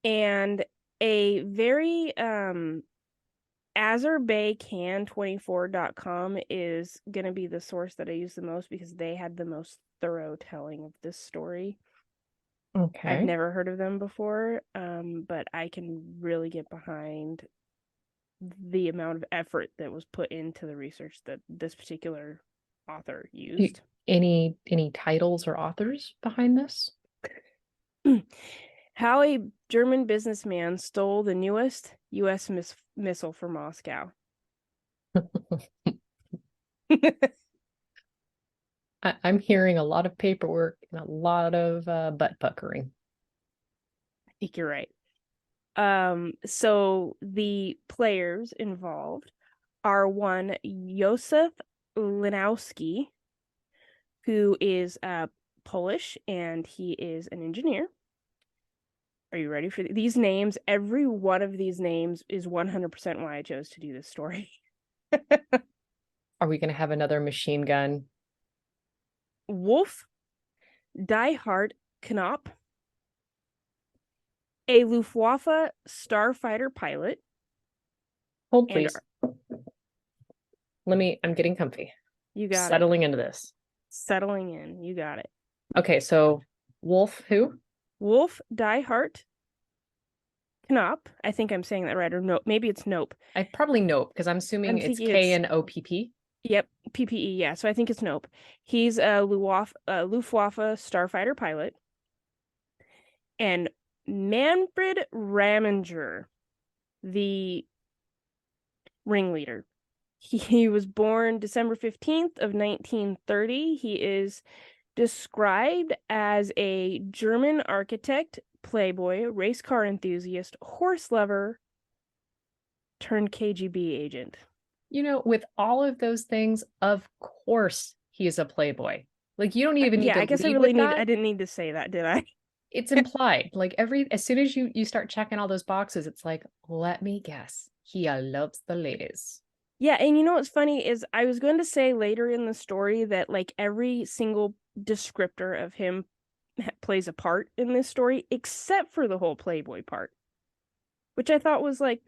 [SPEAKER 2] and a very azerbaycan24.com is going to be the source that I use the most because they had the most thorough telling of this story. I've
[SPEAKER 1] Okay.
[SPEAKER 2] never heard of them before, but I can really get behind the amount of effort that was put into the research that this particular author
[SPEAKER 1] You,
[SPEAKER 2] used.
[SPEAKER 1] any titles or authors behind this?
[SPEAKER 2] How a German businessman stole the newest U.S. missile for Moscow.
[SPEAKER 1] I'm hearing a lot of paperwork and a lot of butt puckering.
[SPEAKER 2] I think you're right. So the players involved are one Josef Linowski, who is Polish and he is an engineer. Are you ready for these names? Every one of these names is 100% why I chose to do this story.
[SPEAKER 1] Are we going to have another machine gun?
[SPEAKER 2] Wolf-Diethard Knoppe, a Luffwaffa Starfighter pilot,
[SPEAKER 1] Hold,
[SPEAKER 2] and
[SPEAKER 1] please. I'm getting comfy.
[SPEAKER 2] you got it.
[SPEAKER 1] Settling into this.
[SPEAKER 2] Settling in. You got it.
[SPEAKER 1] Okay, so Wolf who?
[SPEAKER 2] Wolf-Diethard Knoppe. I think I'm saying that right, or no, maybe it's Nope.
[SPEAKER 1] I probably Nope, because I'm assuming
[SPEAKER 2] I'm
[SPEAKER 1] it's
[SPEAKER 2] thinking it's
[SPEAKER 1] Knopp.
[SPEAKER 2] Yep, PPE. Yeah, so I think it's Nope. He's a Luftwaffe Starfighter pilot, and Manfred Ramminger, the ringleader. He was born December 15th of 1930. He is described as a German architect, playboy, race car enthusiast, horse lover, turned KGB agent.
[SPEAKER 1] With all of those things, of course he is a playboy. Like, you don't even need
[SPEAKER 2] Yeah,
[SPEAKER 1] to
[SPEAKER 2] I guess
[SPEAKER 1] lead with
[SPEAKER 2] I
[SPEAKER 1] that.
[SPEAKER 2] didn't need to say that, did I?
[SPEAKER 1] It's implied. Like, as soon as you start checking all those boxes, it's like, let me guess, he loves the ladies.
[SPEAKER 2] Yeah, and you know what's funny is I was going to say later in the story that like every single descriptor of him plays a part in this story except for the whole playboy part, which I thought was like,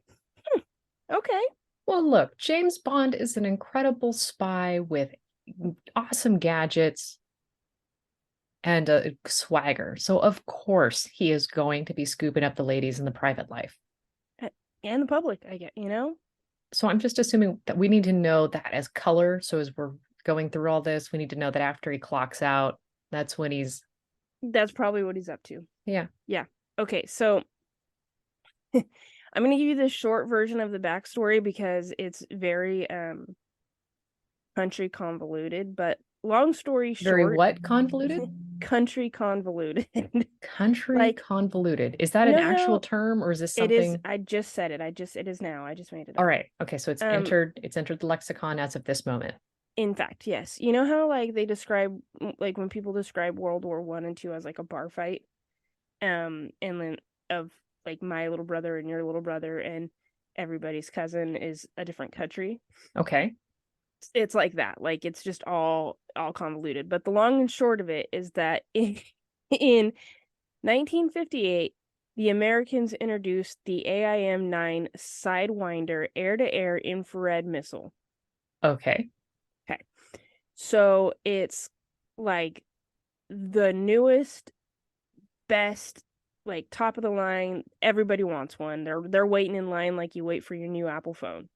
[SPEAKER 2] okay.
[SPEAKER 1] Well, look, James Bond is an incredible spy with awesome gadgets and a swagger. So of course he is going to be scooping up the ladies in the private life.
[SPEAKER 2] And the public, I get, you know?
[SPEAKER 1] So I'm just assuming that we need to know that as color. So as we're going through all this, we need to know that after he clocks out, that's when he's.
[SPEAKER 2] That's probably what he's up to.
[SPEAKER 1] Yeah.
[SPEAKER 2] Yeah. Okay, so I'm going to give you the short version of the backstory because it's very country convoluted, but long story
[SPEAKER 1] Very
[SPEAKER 2] short,
[SPEAKER 1] what convoluted?
[SPEAKER 2] country convoluted.
[SPEAKER 1] Country
[SPEAKER 2] Like,
[SPEAKER 1] convoluted. Is that
[SPEAKER 2] you
[SPEAKER 1] an
[SPEAKER 2] know
[SPEAKER 1] actual
[SPEAKER 2] how
[SPEAKER 1] term, or is this
[SPEAKER 2] it is?
[SPEAKER 1] something?
[SPEAKER 2] I just said it. It is now. I just made it
[SPEAKER 1] All
[SPEAKER 2] up.
[SPEAKER 1] right. Okay. So
[SPEAKER 2] Um,
[SPEAKER 1] it's entered the lexicon as of this moment.
[SPEAKER 2] in fact, yes. You know how like they describe like when people describe World War One and Two as like a bar fight, and then of like my little brother and your little brother and everybody's cousin is a different country.
[SPEAKER 1] Okay.
[SPEAKER 2] It's like that. Like it's just all convoluted. But the long and short of it is that in 1958, the Americans introduced the AIM-9 sidewinder air-to-air infrared missile.
[SPEAKER 1] Okay.
[SPEAKER 2] Okay. So it's like the newest, best, like top of the line. Everybody wants one. They're waiting in line like you wait for your new Apple phone.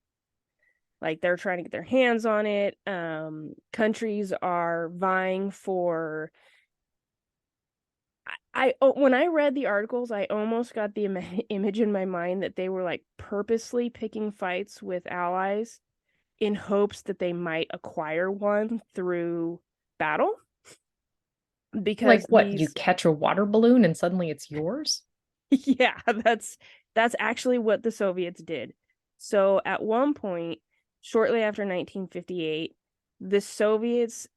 [SPEAKER 2] Like they're trying to get their hands on it. Countries are vying for. When I read the articles, I almost got the image in my mind that they were like purposely picking fights with allies in hopes that they might acquire one through battle.
[SPEAKER 1] Like
[SPEAKER 2] Because
[SPEAKER 1] what? You
[SPEAKER 2] these,
[SPEAKER 1] catch a water balloon and suddenly it's yours?
[SPEAKER 2] yeah, that's actually what the Soviets did. So at one point, shortly after 1958, the Soviets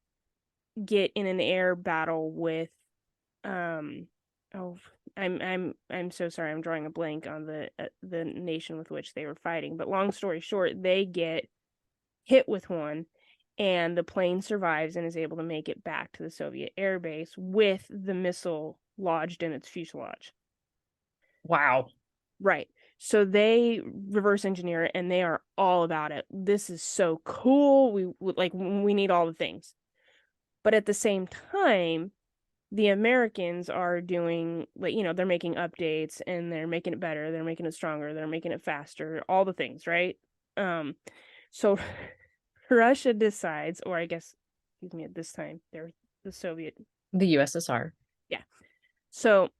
[SPEAKER 2] get in an air battle with oh, I'm so sorry. I'm drawing a blank on the nation with which they were fighting. But long story short, they get hit with one, and the plane survives and is able to make it back to the Soviet air base with the missile lodged in its fuselage.
[SPEAKER 1] Wow.
[SPEAKER 2] Right. So they reverse engineer it, and they are all about it. This is so cool. We need all the things. But at the same time, the Americans are doing like, they're making updates and they're making it better, they're making it stronger, they're making it faster, all the things, right? So Russia decides, or I guess, excuse me, at this time, they're the Soviet.
[SPEAKER 1] The USSR.
[SPEAKER 2] Yeah. So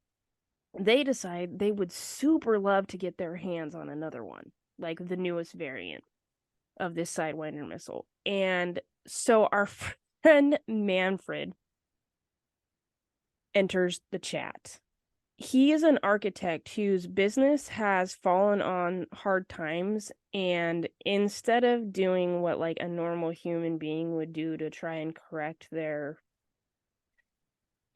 [SPEAKER 2] they decide they would super love to get their hands on another one, like the newest variant of this Sidewinder missile. And so our friend Manfred enters the chat. He is an architect whose business has fallen on hard times, and instead of doing what like a normal human being would do to try and correct their,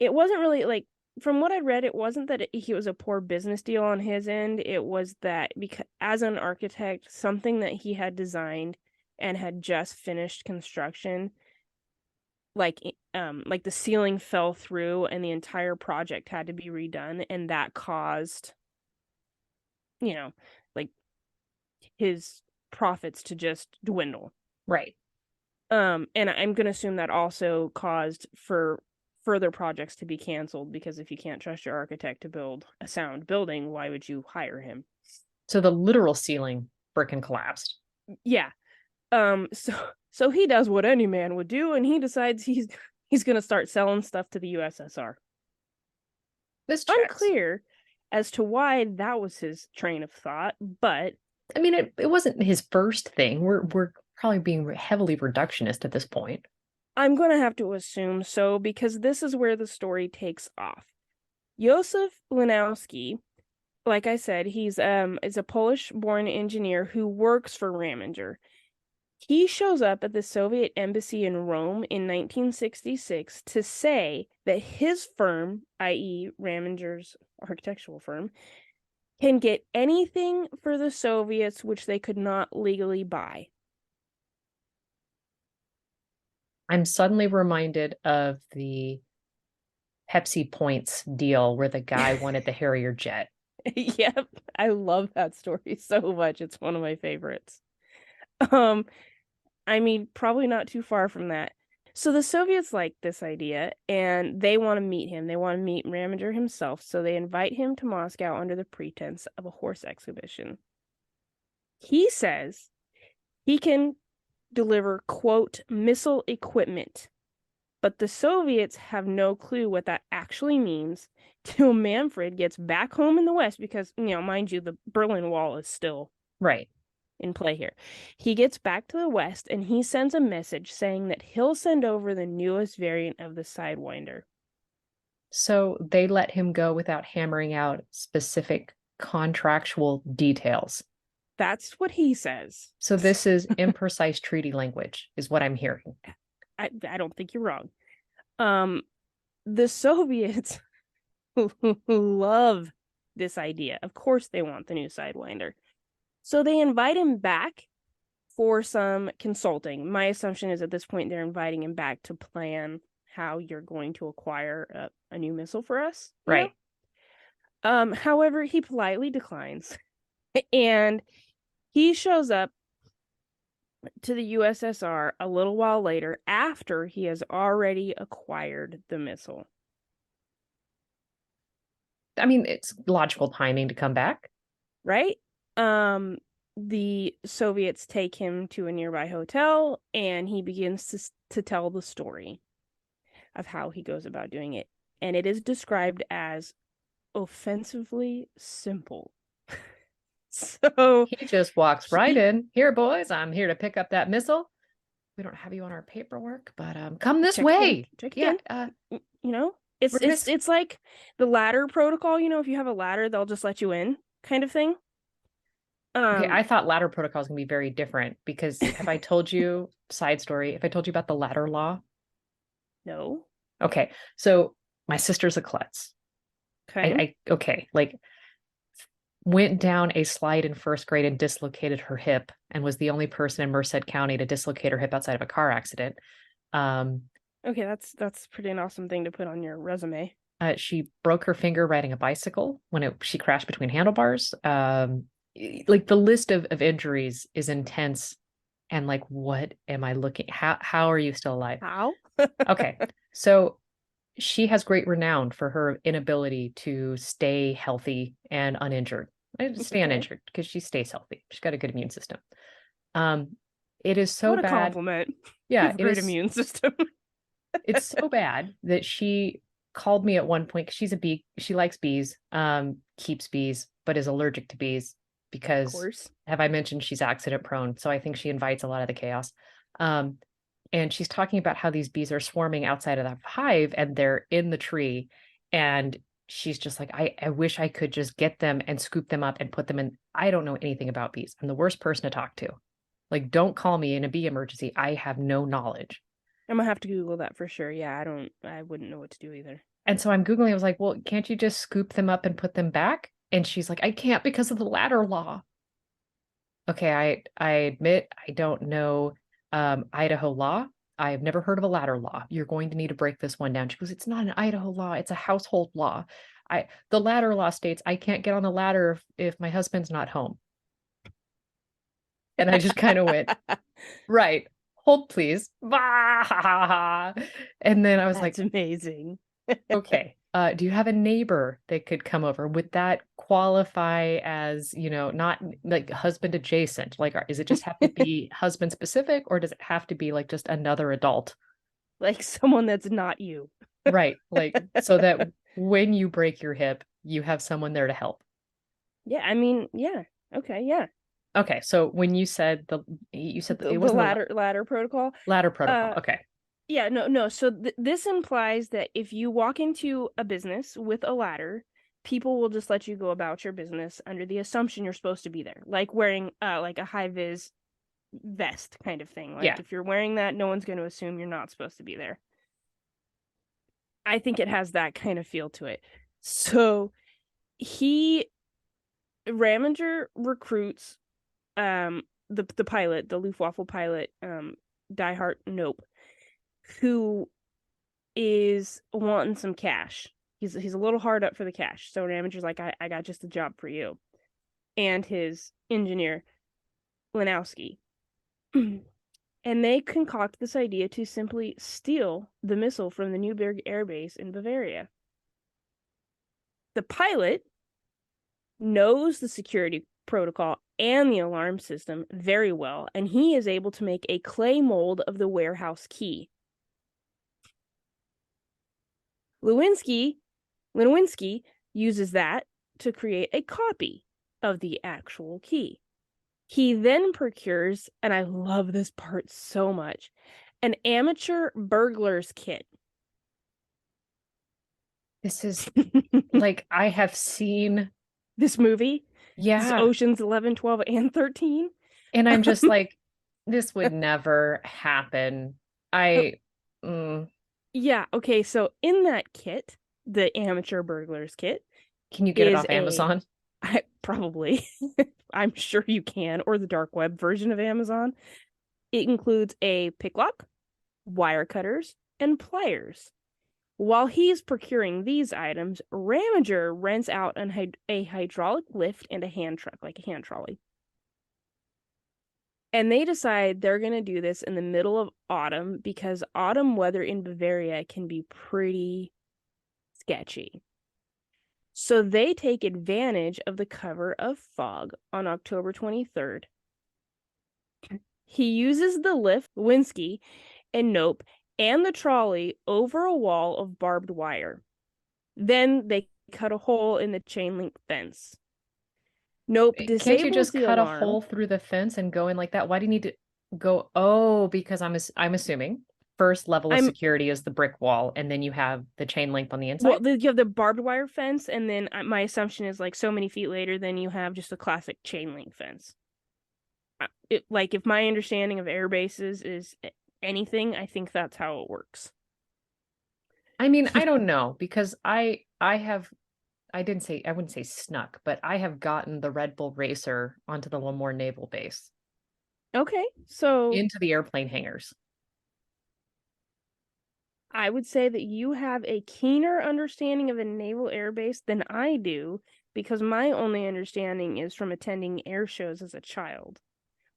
[SPEAKER 2] it wasn't really like, from what I read, it wasn't that he was a poor business deal on his end. It was that because as an architect, something that he had designed and had just finished construction, like the ceiling fell through and the entire project had to be redone, and that caused, like his profits to just dwindle.
[SPEAKER 1] Right.
[SPEAKER 2] And I'm gonna assume that also caused for further projects to be canceled, because if you can't trust your architect to build a sound building, why would you hire him?
[SPEAKER 1] So the literal ceiling frickin' collapsed.
[SPEAKER 2] Yeah. So he does what any man would do, and he decides he's gonna start selling stuff to the USSR.
[SPEAKER 1] This checks.
[SPEAKER 2] Unclear as to why that was his train of thought, but
[SPEAKER 1] I mean, it wasn't his first thing. We're probably being heavily reductionist at this point.
[SPEAKER 2] I'm gonna have to assume so because this is where the story takes off. Josef Linowski, like I said, he's is a Polish-born engineer who works for Ramminger. He shows up at the Soviet embassy in Rome in 1966 to say that his firm, i.e., Ramminger's architectural firm, can get anything for the Soviets which they could not legally buy.
[SPEAKER 1] I'm suddenly reminded of the Pepsi Points deal where the guy wanted the Harrier jet.
[SPEAKER 2] Yep, I love that story so much. It's one of my favorites. Um, I mean, probably not too far from that. So the Soviets like this idea and they want to meet him. They want to meet Ramminger himself. So they invite him to Moscow under the pretense of a horse exhibition. He says he can deliver, quote, missile equipment. But the Soviets have no clue what that actually means till Manfred gets back home in the West because, mind you, the Berlin Wall is still
[SPEAKER 1] Right.
[SPEAKER 2] in play here. He gets back to the West and he sends a message saying that he'll send over the newest variant of the sidewinder.
[SPEAKER 1] So they let him go without hammering out specific contractual details.
[SPEAKER 2] That's what he says.
[SPEAKER 1] So this is imprecise treaty language, is what I'm hearing.
[SPEAKER 2] I don't think you're wrong. The Soviets love this idea. Of course, they want the new sidewinder. So they invite him back for some consulting. My assumption is at this point they're inviting him back to plan how you're going to acquire a new missile for us.
[SPEAKER 1] Right.
[SPEAKER 2] However, he politely declines, and he shows up to the USSR a little while later after he has already acquired the missile.
[SPEAKER 1] I mean, it's logical timing to come back.
[SPEAKER 2] Right? The Soviets take him to a nearby hotel and he begins to tell the story of how he goes about doing it. And it is described as offensively simple. So
[SPEAKER 1] he just walks right in. Here, boys, I'm here to pick up that missile. We don't have you on our paperwork, but come this way.
[SPEAKER 2] Check
[SPEAKER 1] yeah.
[SPEAKER 2] It's like the ladder protocol. If you have a ladder, they'll just let you in, kind of thing.
[SPEAKER 1] Okay, I thought ladder protocol is gonna be very different because have I told you, side story, if I told you about the ladder law?
[SPEAKER 2] No.
[SPEAKER 1] Okay, so my sister's a klutz.
[SPEAKER 2] Okay.
[SPEAKER 1] Like went down a slide in first grade and dislocated her hip and was the only person in Merced County to dislocate her hip outside of a car accident.
[SPEAKER 2] Okay, that's pretty an awesome thing to put on your resume.
[SPEAKER 1] She broke her finger riding a bicycle when she crashed between handlebars. Like the list of injuries is intense. And like, what am I looking? How are you still alive?
[SPEAKER 2] How?
[SPEAKER 1] Okay. So she has great renown for her inability to stay healthy and uninjured. Stay uninjured because she stays healthy. She's got a good immune system. It is so
[SPEAKER 2] what a
[SPEAKER 1] bad.
[SPEAKER 2] compliment.
[SPEAKER 1] Yeah,
[SPEAKER 2] great immune system.
[SPEAKER 1] It's so bad that she called me at one point because she's a bee. She likes bees, keeps bees, but is allergic to bees because have I mentioned she's accident prone? So I think she invites a lot of the chaos. And she's talking about how these bees are swarming outside of the hive and they're in the tree. And she's just like, I wish I could just get them and scoop them up and put them in. I don't know anything about bees. I'm the worst person to talk to. Like, don't call me in a bee emergency. I have no knowledge.
[SPEAKER 2] I'm gonna have to Google that for sure. Yeah, I wouldn't know what to do either.
[SPEAKER 1] And so I'm Googling, I was like, well, can't you just scoop them up and put them back? And she's like, I can't because of the ladder law. Okay, I admit I don't know Idaho law. I have never heard of a ladder law. You're going to need to break this one down. She goes, it's not an Idaho law, it's a household law. The ladder law states I can't get on the ladder if my husband's not home. And I just kind of went, right, hold please. And then I was like,
[SPEAKER 2] amazing.
[SPEAKER 1] Okay. Do you have a neighbor that could come over? Would that qualify as, not like husband adjacent? Like, is it just have to be husband specific, or does it have to be like just another adult?
[SPEAKER 2] Like someone that's not you.
[SPEAKER 1] Right. Like, so that when you break your hip, you have someone there to help.
[SPEAKER 2] Yeah, I mean, yeah. Okay, yeah.
[SPEAKER 1] Okay. So when you said
[SPEAKER 2] The
[SPEAKER 1] it
[SPEAKER 2] the
[SPEAKER 1] wasn't the
[SPEAKER 2] ladder protocol.
[SPEAKER 1] ladder protocol.
[SPEAKER 2] Uh
[SPEAKER 1] Okay.
[SPEAKER 2] yeah, no. So this implies that if you walk into a business with a ladder, people will just let you go about your business under the assumption you're supposed to be there. Like wearing like a high vis vest kind of thing.
[SPEAKER 1] Yeah.
[SPEAKER 2] Like if you're wearing that, no one's going to assume you're not supposed to be there. I think it has that kind of feel to it. So he Ramminger recruits the pilot, the Luftwaffe pilot, Diehard Knoppe, who is wanting some cash. He's a little hard up for the cash. So Ramminger's like, I got just a job for you. And his engineer, Linowski. And they concoct this idea to simply steal the missile from the Neuburg Air Base in Bavaria. The pilot knows the security protocol and the alarm system very well, and he is able to make a clay mold of the warehouse key. Lewinsky uses that to create a copy of the actual key. He then procures, and I love this part so much, an amateur burglar's kit.
[SPEAKER 1] This is like I have seen.
[SPEAKER 2] This movie, this is
[SPEAKER 1] Yeah.
[SPEAKER 2] Oceans 11, 12, and 13.
[SPEAKER 1] And I'm just like, this would never happen. I, mm,
[SPEAKER 2] Yeah, okay, so in that kit, the amateur burglar's kit,
[SPEAKER 1] can you get it
[SPEAKER 2] is
[SPEAKER 1] off Amazon?
[SPEAKER 2] probably, I'm sure you can, or the dark web version of Amazon. It includes a picklock, wire cutters, and pliers. While he's procuring these items, Ramminger rents out a hydraulic lift and a hand truck, like a hand trolley. And they decide they're going to do this in the middle of autumn because autumn weather in Bavaria can be pretty sketchy. So they take advantage of the cover of fog on October 23rd. He uses the lift, Winsky, and Knoppe, and the trolley over a wall of barbed wire. Then they cut a hole in the chain link fence. Knoppe
[SPEAKER 1] Can't you
[SPEAKER 2] disables
[SPEAKER 1] just
[SPEAKER 2] the
[SPEAKER 1] cut a
[SPEAKER 2] alarm.
[SPEAKER 1] hole through the fence and go in like that? Why do you need to go? Oh, because I'm assuming first level of
[SPEAKER 2] I'm
[SPEAKER 1] security is the brick wall, and then you have the chain link on the inside.
[SPEAKER 2] well, you have the barbed wire fence, and then my assumption is like so many feet later, then you have just a classic chain link fence. Like if my understanding of air bases is anything, I think that's how it works.
[SPEAKER 1] I mean, I don't know because I wouldn't say snuck, but I have gotten the Red Bull Racer onto the Lemoore Naval Base
[SPEAKER 2] Okay, so
[SPEAKER 1] into the airplane hangars.
[SPEAKER 2] I would say that you have a keener understanding of a naval air base than I do, because my only understanding is from attending air shows as a child.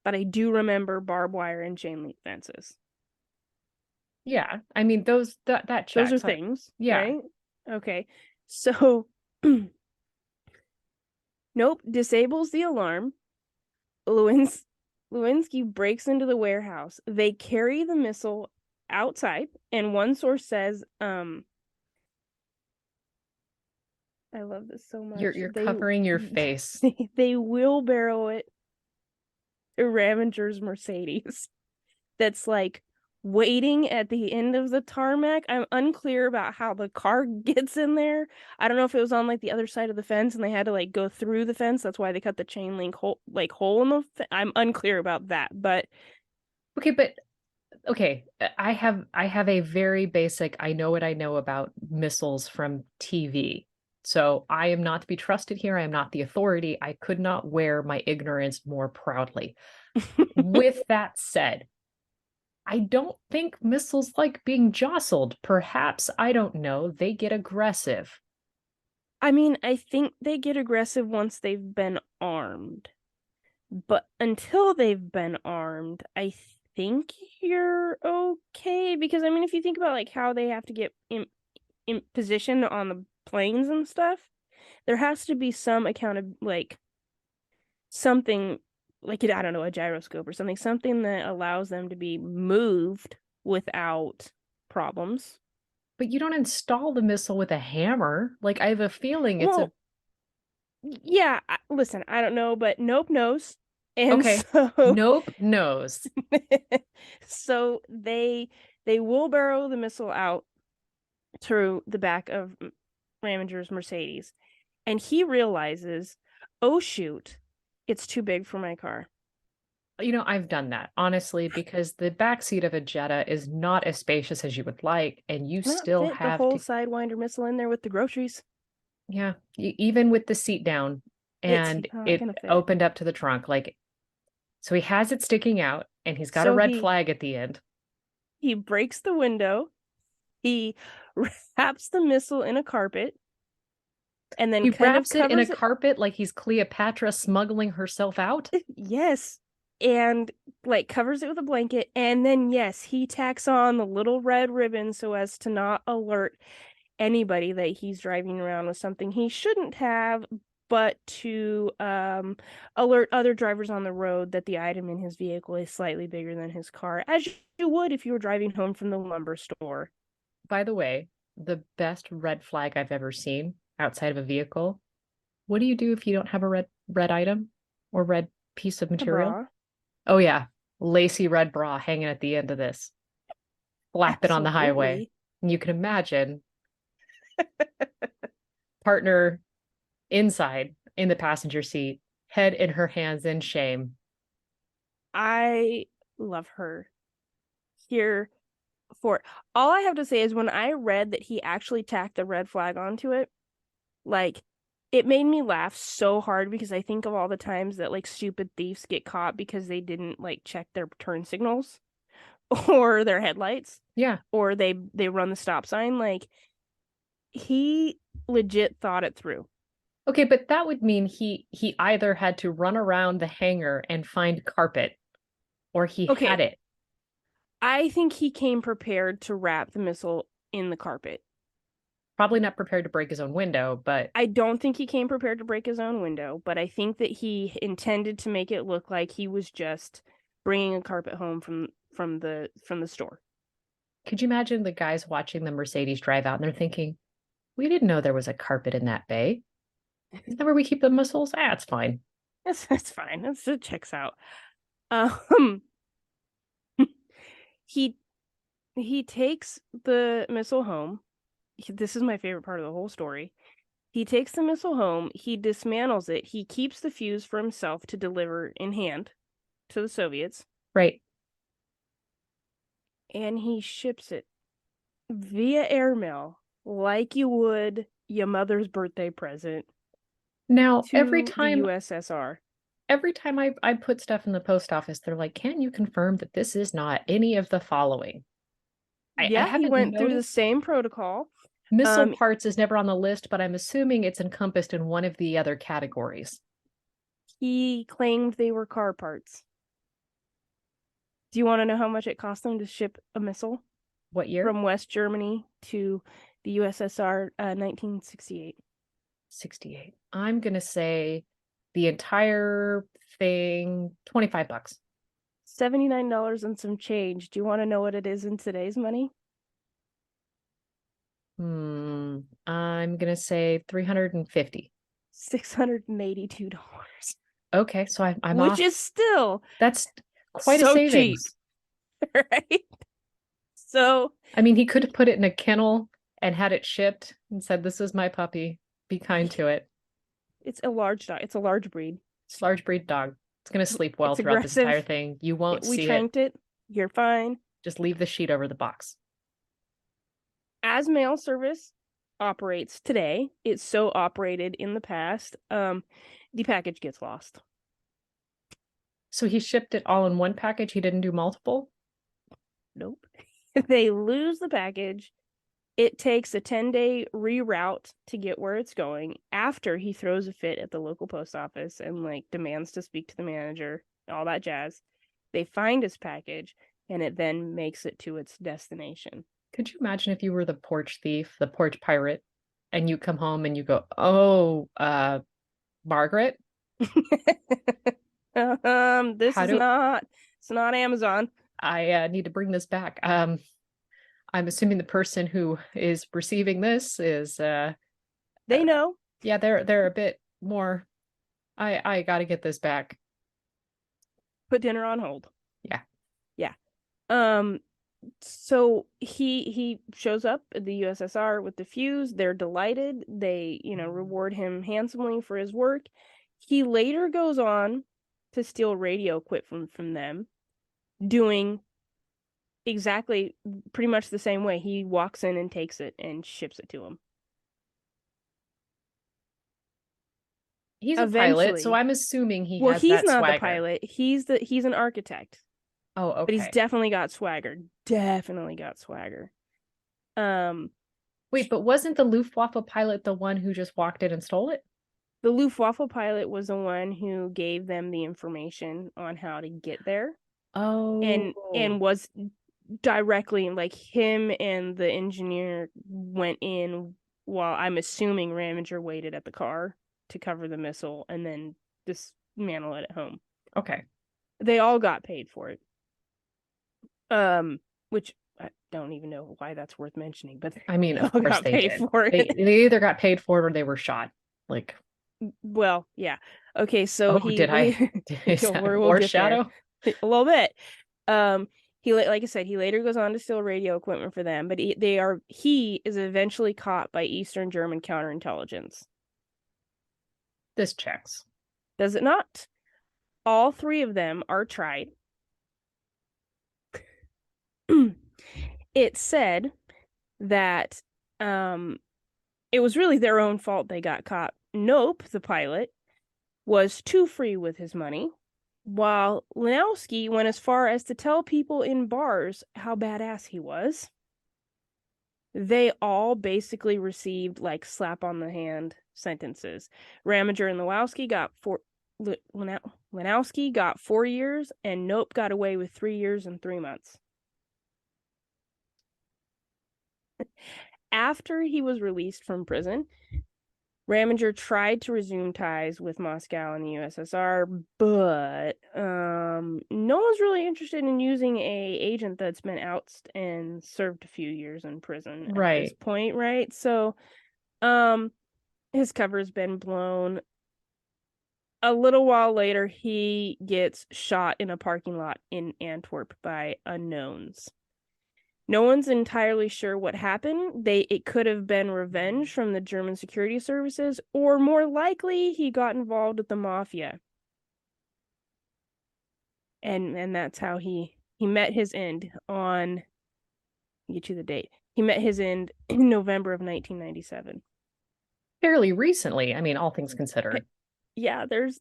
[SPEAKER 2] But I do remember barbed wire and chain link fences.
[SPEAKER 1] Yeah, I mean that
[SPEAKER 2] Those are
[SPEAKER 1] checks.
[SPEAKER 2] things,
[SPEAKER 1] Yeah.
[SPEAKER 2] right? Okay. So Knoppe disables the alarm. Lewins Lewinsky breaks into the warehouse. They carry the missile outside, and one source says, I love this so much.
[SPEAKER 1] You're covering your face.
[SPEAKER 2] They wheelbarrow it to Ramminger's Mercedes that's like waiting at the end of the tarmac. I'm unclear about how the car gets in there. I don't know if it was on like the other side of the fence and they had to like go through the fence. That's why they cut the chain link hole in the. I'm unclear about that, but
[SPEAKER 1] Okay, but okay, I have a very basic I know what I know about missiles from TV. So I am not to be trusted here. I am not the authority. I could not wear my ignorance more proudly. With that said, I don't think missiles like being jostled. Perhaps, I don't know, they get aggressive.
[SPEAKER 2] I mean, I think they get aggressive once they've been armed. But until they've been armed, I think you're okay. Because I mean, if you think about like how they have to get in position on the planes and stuff, there has to be some account of like something like I don't know, a gyroscope or something that allows them to be moved without problems.
[SPEAKER 1] But you don't install the missile with a hammer. Like, I have a feeling it's a
[SPEAKER 2] Well, yeah, listen, I don't know, but Nope knows. And
[SPEAKER 1] okay.
[SPEAKER 2] so
[SPEAKER 1] Nope knows.
[SPEAKER 2] so they wheelbarrow the missile out through the back of Ramminger's Mercedes, and he realizes, oh shoot, it's too big for my car.
[SPEAKER 1] I've done that, honestly, because the back seat of a Jetta is not as spacious as you would like, and you
[SPEAKER 2] Not
[SPEAKER 1] still
[SPEAKER 2] fit the
[SPEAKER 1] have
[SPEAKER 2] whole
[SPEAKER 1] to,
[SPEAKER 2] sidewinder missile in there with the groceries.
[SPEAKER 1] yeah, even with the seat down,
[SPEAKER 2] It's
[SPEAKER 1] and
[SPEAKER 2] not
[SPEAKER 1] it
[SPEAKER 2] gonna fit.
[SPEAKER 1] opened up to the trunk, like, so he has it sticking out, and he's got a
[SPEAKER 2] So
[SPEAKER 1] red
[SPEAKER 2] he
[SPEAKER 1] flag at the end.
[SPEAKER 2] he breaks the window, he wraps the missile in a carpet, and then
[SPEAKER 1] He
[SPEAKER 2] kind of
[SPEAKER 1] wraps it in a
[SPEAKER 2] covers it.
[SPEAKER 1] carpet like he's Cleopatra smuggling herself out.
[SPEAKER 2] Yes. And like covers it with a blanket. And then, yes, he tacks on the little red ribbon so as to not alert anybody that he's driving around with something he shouldn't have, but to alert other drivers on the road that the item in his vehicle is slightly bigger than his car, as you would if you were driving home from the lumber store.
[SPEAKER 1] By the way, the best red flag I've ever seen outside of a vehicle. What do you do if you don't have a red item or red piece of
[SPEAKER 2] A
[SPEAKER 1] material?
[SPEAKER 2] bra.
[SPEAKER 1] Oh yeah, lacy red bra hanging at the end of this, flapping on the highway.
[SPEAKER 2] Absolutely.
[SPEAKER 1] And you can imagine partner inside in the passenger seat, head in her hands in shame.
[SPEAKER 2] I love her here for it. All I have to say is when I read that he actually tacked the red flag onto it, like it made me laugh so hard because I think of all the times that like stupid thieves get caught because they didn't like check their turn signals or their headlights
[SPEAKER 1] Yeah.
[SPEAKER 2] or they run the stop sign. Like he legit thought it through.
[SPEAKER 1] Okay, but that would mean he either had to run around the hangar and find carpet or he had
[SPEAKER 2] Okay,
[SPEAKER 1] it.
[SPEAKER 2] I think he came prepared to wrap the missile in the carpet.
[SPEAKER 1] Probably not prepared to break his own window, but
[SPEAKER 2] I don't think he came prepared to break his own window, but I think that he intended to make it look like he was just bringing a carpet home from the store.
[SPEAKER 1] could you imagine the guys watching the Mercedes drive out and they're thinking, we didn't know there was a carpet in that bay. Is that where we keep the missiles? Ah, it's fine.
[SPEAKER 2] That's fine. It checks out. Um, he he takes the missile home. This is my favorite part of the whole story. He takes the missile home. He dismantles it. He keeps the fuse for himself to deliver in hand to the Soviets,
[SPEAKER 1] Right.
[SPEAKER 2] and he ships it via airmail like you would your mother's birthday present
[SPEAKER 1] Now,
[SPEAKER 2] to the USSR.
[SPEAKER 1] every time I put stuff in the post office, they're like, can you confirm that this is not any of the following? I
[SPEAKER 2] Yeah, he
[SPEAKER 1] haven't
[SPEAKER 2] went through the
[SPEAKER 1] noticed.
[SPEAKER 2] same protocol.
[SPEAKER 1] Missile
[SPEAKER 2] Um,
[SPEAKER 1] parts is never on the list, but I'm assuming it's encompassed in one of the other categories.
[SPEAKER 2] he claimed they were car parts. Do you want to know how much it cost them to ship a missile
[SPEAKER 1] What year?
[SPEAKER 2] from West Germany to the USSR, 1968?
[SPEAKER 1] 68. I'm going to say the entire thing, $25.
[SPEAKER 2] $79 and some change. Do you want to know what it is in today's money?
[SPEAKER 1] I'm going to say 350.
[SPEAKER 2] $682.
[SPEAKER 1] Okay, so I'm
[SPEAKER 2] Which
[SPEAKER 1] off.
[SPEAKER 2] is still
[SPEAKER 1] That's quite a
[SPEAKER 2] so cheap,
[SPEAKER 1] savings.
[SPEAKER 2] right? So
[SPEAKER 1] I mean, he could have put it in a kennel and had it shipped and said, this is my puppy. Be kind to it.
[SPEAKER 2] it's a large dog. It's a large breed.
[SPEAKER 1] It's a large breed dog. It's going to sleep well
[SPEAKER 2] It's
[SPEAKER 1] throughout this entire
[SPEAKER 2] aggressive.
[SPEAKER 1] thing. You won't
[SPEAKER 2] We
[SPEAKER 1] see it.
[SPEAKER 2] tranked it. You're fine.
[SPEAKER 1] Just leave the sheet over the box.
[SPEAKER 2] As mail service operates today, it's so operated in the past. The package gets lost.
[SPEAKER 1] So he shipped it all in one package. He didn't do multiple.
[SPEAKER 2] Nope. They lose the package. It takes a 10-day reroute to get where it's going after he throws a fit at the local post office and like demands to speak to the manager, all that jazz. They find his package and it then makes it to its destination.
[SPEAKER 1] Could you imagine if you were the porch thief, the porch pirate, and you come home and you go, "Oh, Margaret,
[SPEAKER 2] This
[SPEAKER 1] how
[SPEAKER 2] is
[SPEAKER 1] do
[SPEAKER 2] not, it's not Amazon.
[SPEAKER 1] I need to bring this back?" I'm assuming the person who is receiving this is
[SPEAKER 2] They know.
[SPEAKER 1] yeah, they're a bit more I got to get this back.
[SPEAKER 2] Put dinner on hold.
[SPEAKER 1] Yeah.
[SPEAKER 2] Yeah. Um, so he shows up at the USSR with the fuse. They're delighted. They, reward him handsomely for his work. He later goes on to steal radio equipment from them, doing exactly pretty much the same way. He walks in and takes it and ships it to him.
[SPEAKER 1] He's a pilot, so
[SPEAKER 2] Eventually,
[SPEAKER 1] I'm assuming he
[SPEAKER 2] well,
[SPEAKER 1] has
[SPEAKER 2] he's
[SPEAKER 1] that
[SPEAKER 2] not the
[SPEAKER 1] swagger.
[SPEAKER 2] pilot. He's an architect,
[SPEAKER 1] Oh,
[SPEAKER 2] but he's
[SPEAKER 1] okay.
[SPEAKER 2] definitely got swagger. Definitely got swagger. Um,
[SPEAKER 1] Wait, but wasn't the Luftwaffe pilot the one who just walked in and stole it?
[SPEAKER 2] the Luftwaffe pilot was the one who gave them the information on how to get there, and
[SPEAKER 1] Oh,
[SPEAKER 2] was directly like him and the engineer went in while I'm assuming Ramminger waited at the car to cover the missile and then dismantle it at home.
[SPEAKER 1] okay.
[SPEAKER 2] They all got paid for it. Which I don't even know why that's worth mentioning, but
[SPEAKER 1] I mean,
[SPEAKER 2] they
[SPEAKER 1] of
[SPEAKER 2] all
[SPEAKER 1] course
[SPEAKER 2] got
[SPEAKER 1] they
[SPEAKER 2] paid
[SPEAKER 1] did.
[SPEAKER 2] for
[SPEAKER 1] They
[SPEAKER 2] it.
[SPEAKER 1] they either got paid for it or they were shot. Like,
[SPEAKER 2] Well, yeah. Okay, so
[SPEAKER 1] oh, did I? Is that a
[SPEAKER 2] we'll get there
[SPEAKER 1] foreshadow?
[SPEAKER 2] a little bit. Um, like I said, he later goes on to steal radio equipment for them, but he is eventually caught by Eastern German counterintelligence.
[SPEAKER 1] This checks.
[SPEAKER 2] Does it not? All three of them are tried. It said that it was really their own fault they got caught. Knoppe, the pilot, was too free with his money, while Linowski went as far as to tell people in bars how badass he was. They all basically received like slap on the hand sentences. Ramminger and Linowski got 4 years, and Knoppe got away with 3 years and 3 months. After he was released from prison, Ramminger tried to resume ties with Moscow and the USSR, but no one's really interested in using a agent that's been ousted and served a few years in prison at this
[SPEAKER 1] Right.
[SPEAKER 2] point, right? So, his cover's been blown. A little while later, he gets shot in a parking lot in Antwerp by unknowns. No one's entirely sure what happened. It could have been revenge from the German security services, or more likely, he got involved with the mafia. And that's how he met his end on, I'll get you the date. He met his end in November of 1997.
[SPEAKER 1] Fairly recently, I mean, all things considered.
[SPEAKER 2] Yeah, there's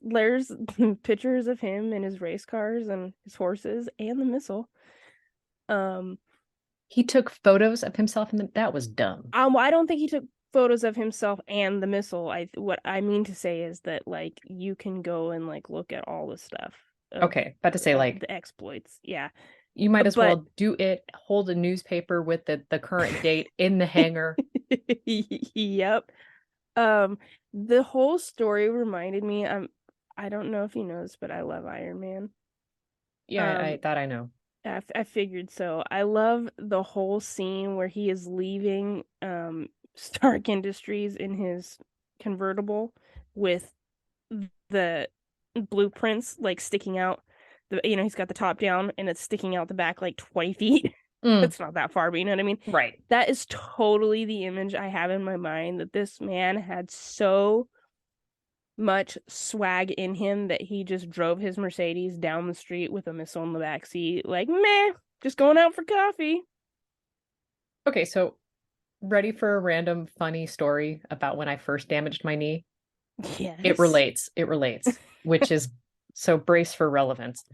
[SPEAKER 2] pictures of him and his race cars and his horses and the missile.
[SPEAKER 1] He took photos of himself and that was dumb.
[SPEAKER 2] I don't think he took photos of himself and the missile. What I mean to say is that like you can go and like look at all the stuff of
[SPEAKER 1] Okay, about to say like
[SPEAKER 2] the exploits. Yeah.
[SPEAKER 1] you might as
[SPEAKER 2] But
[SPEAKER 1] well do it, hold a newspaper with the current date in the hangar.
[SPEAKER 2] yep. The whole story reminded me, I don't know if you know this, but I love Iron Man.
[SPEAKER 1] Yeah, I thought I know.
[SPEAKER 2] I figured so. I love the whole scene where he is leaving Stark Industries in his convertible with the blueprints like sticking out. He's got the top down and it's sticking out the back like 20 feet.
[SPEAKER 1] Mm,
[SPEAKER 2] It's not that far, but you know what I mean?
[SPEAKER 1] right.
[SPEAKER 2] That is totally the image I have in my mind, that this man had so much swag in him that he just drove his Mercedes down the street with a missile in the back seat, like, meh, just going out for coffee.
[SPEAKER 1] Okay, so ready for a random funny story about when I first damaged my knee? It
[SPEAKER 2] Yes.
[SPEAKER 1] relates. It relates, which is so brace for relevance.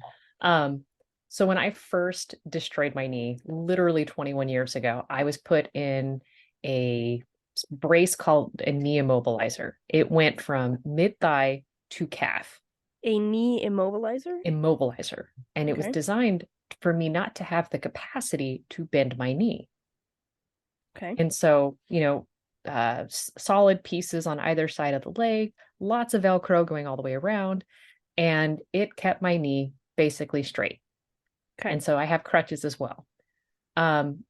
[SPEAKER 1] Um, so when I first destroyed my knee, literally 21 years ago, I was put in a brace called a knee immobilizer. It went from mid thigh to calf
[SPEAKER 2] A knee immobilizer?
[SPEAKER 1] immobilizer, and it was
[SPEAKER 2] Okay.
[SPEAKER 1] designed for me not to have the capacity to bend my knee.
[SPEAKER 2] Okay.
[SPEAKER 1] And so, solid pieces on either side of the leg, lots of Velcro going all the way around, and it kept my knee basically straight.
[SPEAKER 2] Okay.
[SPEAKER 1] And so I have crutches as well. Um,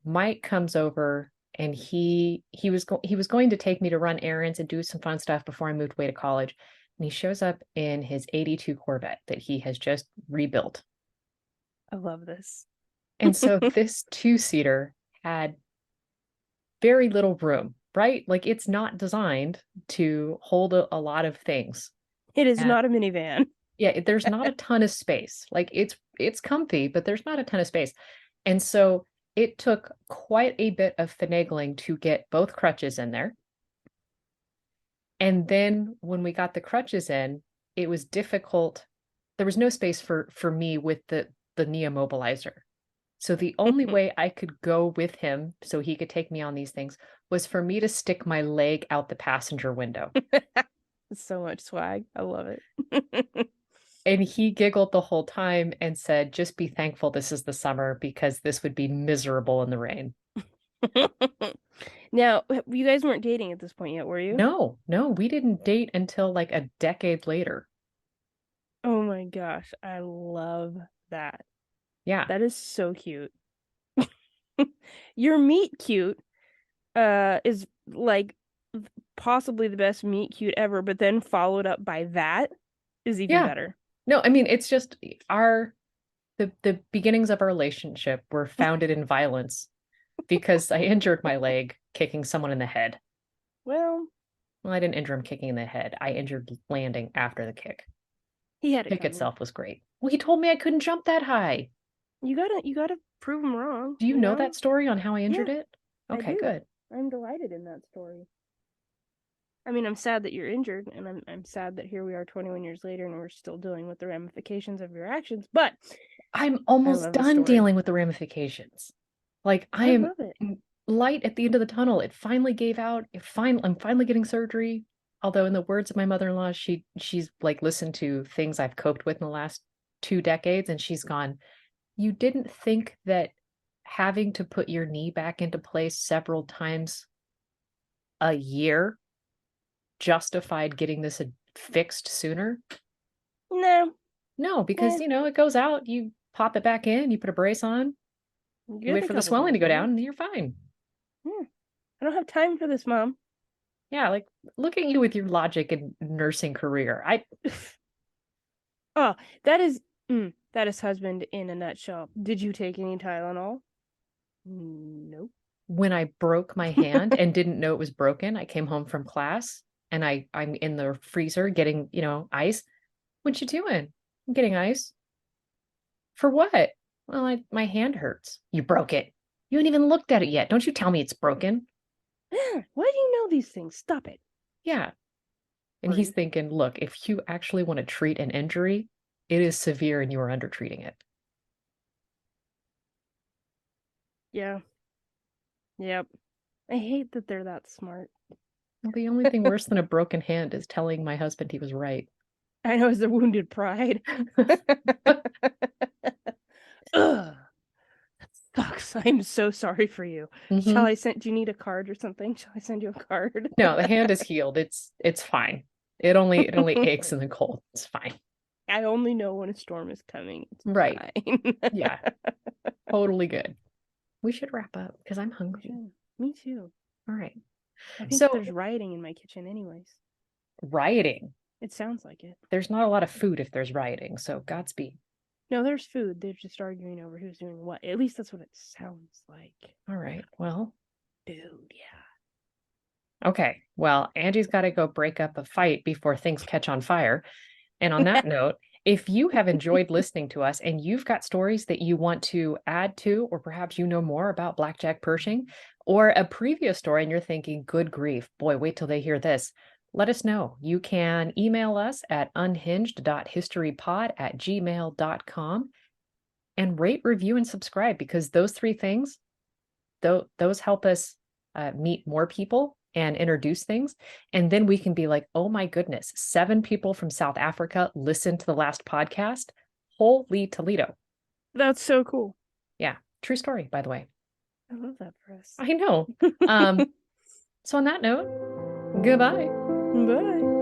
[SPEAKER 1] Mike comes over and he was going to take me to run errands and do some fun stuff before I moved away to college. And he shows up in his 82 Corvette that he has just rebuilt.
[SPEAKER 2] I love this.
[SPEAKER 1] And so this two-seater had very little room, right? Like it's not designed to hold a lot of things.
[SPEAKER 2] It is
[SPEAKER 1] And
[SPEAKER 2] not a minivan.
[SPEAKER 1] yeah, there's not a ton of space. Like it's comfy, but there's not a ton of space. And so it took quite a bit of finagling to get both crutches in there. And then when we got the crutches in, it was difficult. There was no space for me with the knee immobilizer. So the only way I could go with him so he could take me on these things was for me to stick my leg out the passenger window.
[SPEAKER 2] So much swag. I love it.
[SPEAKER 1] And he giggled the whole time and said, just be thankful this is the summer because this would be miserable in the rain.
[SPEAKER 2] Now, you guys weren't dating at this point yet, were you?
[SPEAKER 1] No, we didn't date until like a decade later.
[SPEAKER 2] Oh my gosh, I love that.
[SPEAKER 1] Yeah.
[SPEAKER 2] That is so cute. Your meet cute is like possibly the best meet cute ever, but then followed up by that is even
[SPEAKER 1] Yeah.
[SPEAKER 2] better.
[SPEAKER 1] No, I mean, it's just the beginnings of our relationship were founded in violence because I injured my leg kicking someone in the head.
[SPEAKER 2] Well,
[SPEAKER 1] Well, I didn't injure him kicking in the head. I injured landing after the kick.
[SPEAKER 2] he had it
[SPEAKER 1] Kick
[SPEAKER 2] coming.
[SPEAKER 1] itself was great. Well, he told me I couldn't jump that high.
[SPEAKER 2] You gotta prove him wrong.
[SPEAKER 1] Do you know that story on how I injured
[SPEAKER 2] Yeah,
[SPEAKER 1] it?
[SPEAKER 2] I
[SPEAKER 1] Okay,
[SPEAKER 2] do.
[SPEAKER 1] good.
[SPEAKER 2] I'm delighted in that story. I mean, I'm sad that you're injured, and I'm sad that here we are 21 years later and we're still dealing with the ramifications of your actions, but
[SPEAKER 1] I'm almost
[SPEAKER 2] love the
[SPEAKER 1] done
[SPEAKER 2] story.
[SPEAKER 1] dealing with the ramifications. Like I am
[SPEAKER 2] love it.
[SPEAKER 1] light at the end of the tunnel. It finally gave out. I'm finally getting surgery. Although in the words of my mother-in-law, she's like listened to things I've coped with in the last 2 decades, and she's gone, you didn't think that having to put your knee back into place several times a year justified getting this fixed sooner? No, because it goes out, you pop it back in, you put a brace on, you wait for the swelling to go down, and you're fine.
[SPEAKER 2] I don't have time for this, Mom.
[SPEAKER 1] Yeah, like look at you with your logic and nursing career.
[SPEAKER 2] Oh, that is husband in a nutshell. Did you take any Tylenol? Nope.
[SPEAKER 1] When I broke my hand and didn't know it was broken, I came home from class and I'm in the freezer getting, ice. What you doing? I'm getting ice. For what? Well, my hand hurts. You broke it. You haven't even looked at it yet. Don't you tell me it's broken.
[SPEAKER 2] Why do you know these things? Stop it.
[SPEAKER 1] Yeah. And he's thinking, look, if you actually want to treat an injury, it is severe and you are undertreating it.
[SPEAKER 2] Yeah. Yep. I hate that they're that smart.
[SPEAKER 1] Well, the only thing worse than a broken hand is telling my husband he was right.
[SPEAKER 2] I know, it's the wounded pride. Ugh. That sucks. I'm so sorry for you.
[SPEAKER 1] Mm-hmm.
[SPEAKER 2] Do you need a card or something? Shall I send you a card?
[SPEAKER 1] No, the hand is healed. It's fine. It only aches in the cold. It's fine.
[SPEAKER 2] I only know when a storm is coming. It's
[SPEAKER 1] Right.
[SPEAKER 2] fine.
[SPEAKER 1] Yeah. Totally good. We should wrap up because I'm hungry.
[SPEAKER 2] Me too.
[SPEAKER 1] All right.
[SPEAKER 2] I think there's rioting in my kitchen anyways.
[SPEAKER 1] Rioting?
[SPEAKER 2] It sounds like it.
[SPEAKER 1] There's not a lot of food if there's rioting, so Godspeed.
[SPEAKER 2] No, there's food. They're just arguing over who's doing what. At least that's what it sounds like.
[SPEAKER 1] All right. Well.
[SPEAKER 2] Dude, yeah.
[SPEAKER 1] Okay. Well, Angie's got to go break up a fight before things catch on fire. And on that note, if you have enjoyed listening to us and you've got stories that you want to add to, or perhaps you know more about Blackjack Pershing or a previous story and you're thinking, good grief, boy, wait till they hear this, let us know. You can email us at unhinged.historypod@gmail.com and rate, review, and subscribe because those three things, those help us meet more people and introduce things. And then we can be like, oh my goodness, 7 people from South Africa listened to the last podcast. Holy Toledo.
[SPEAKER 2] That's so cool.
[SPEAKER 1] Yeah. True story, by the way.
[SPEAKER 2] I love that for us.
[SPEAKER 1] I know. So on that note, goodbye.
[SPEAKER 2] Bye.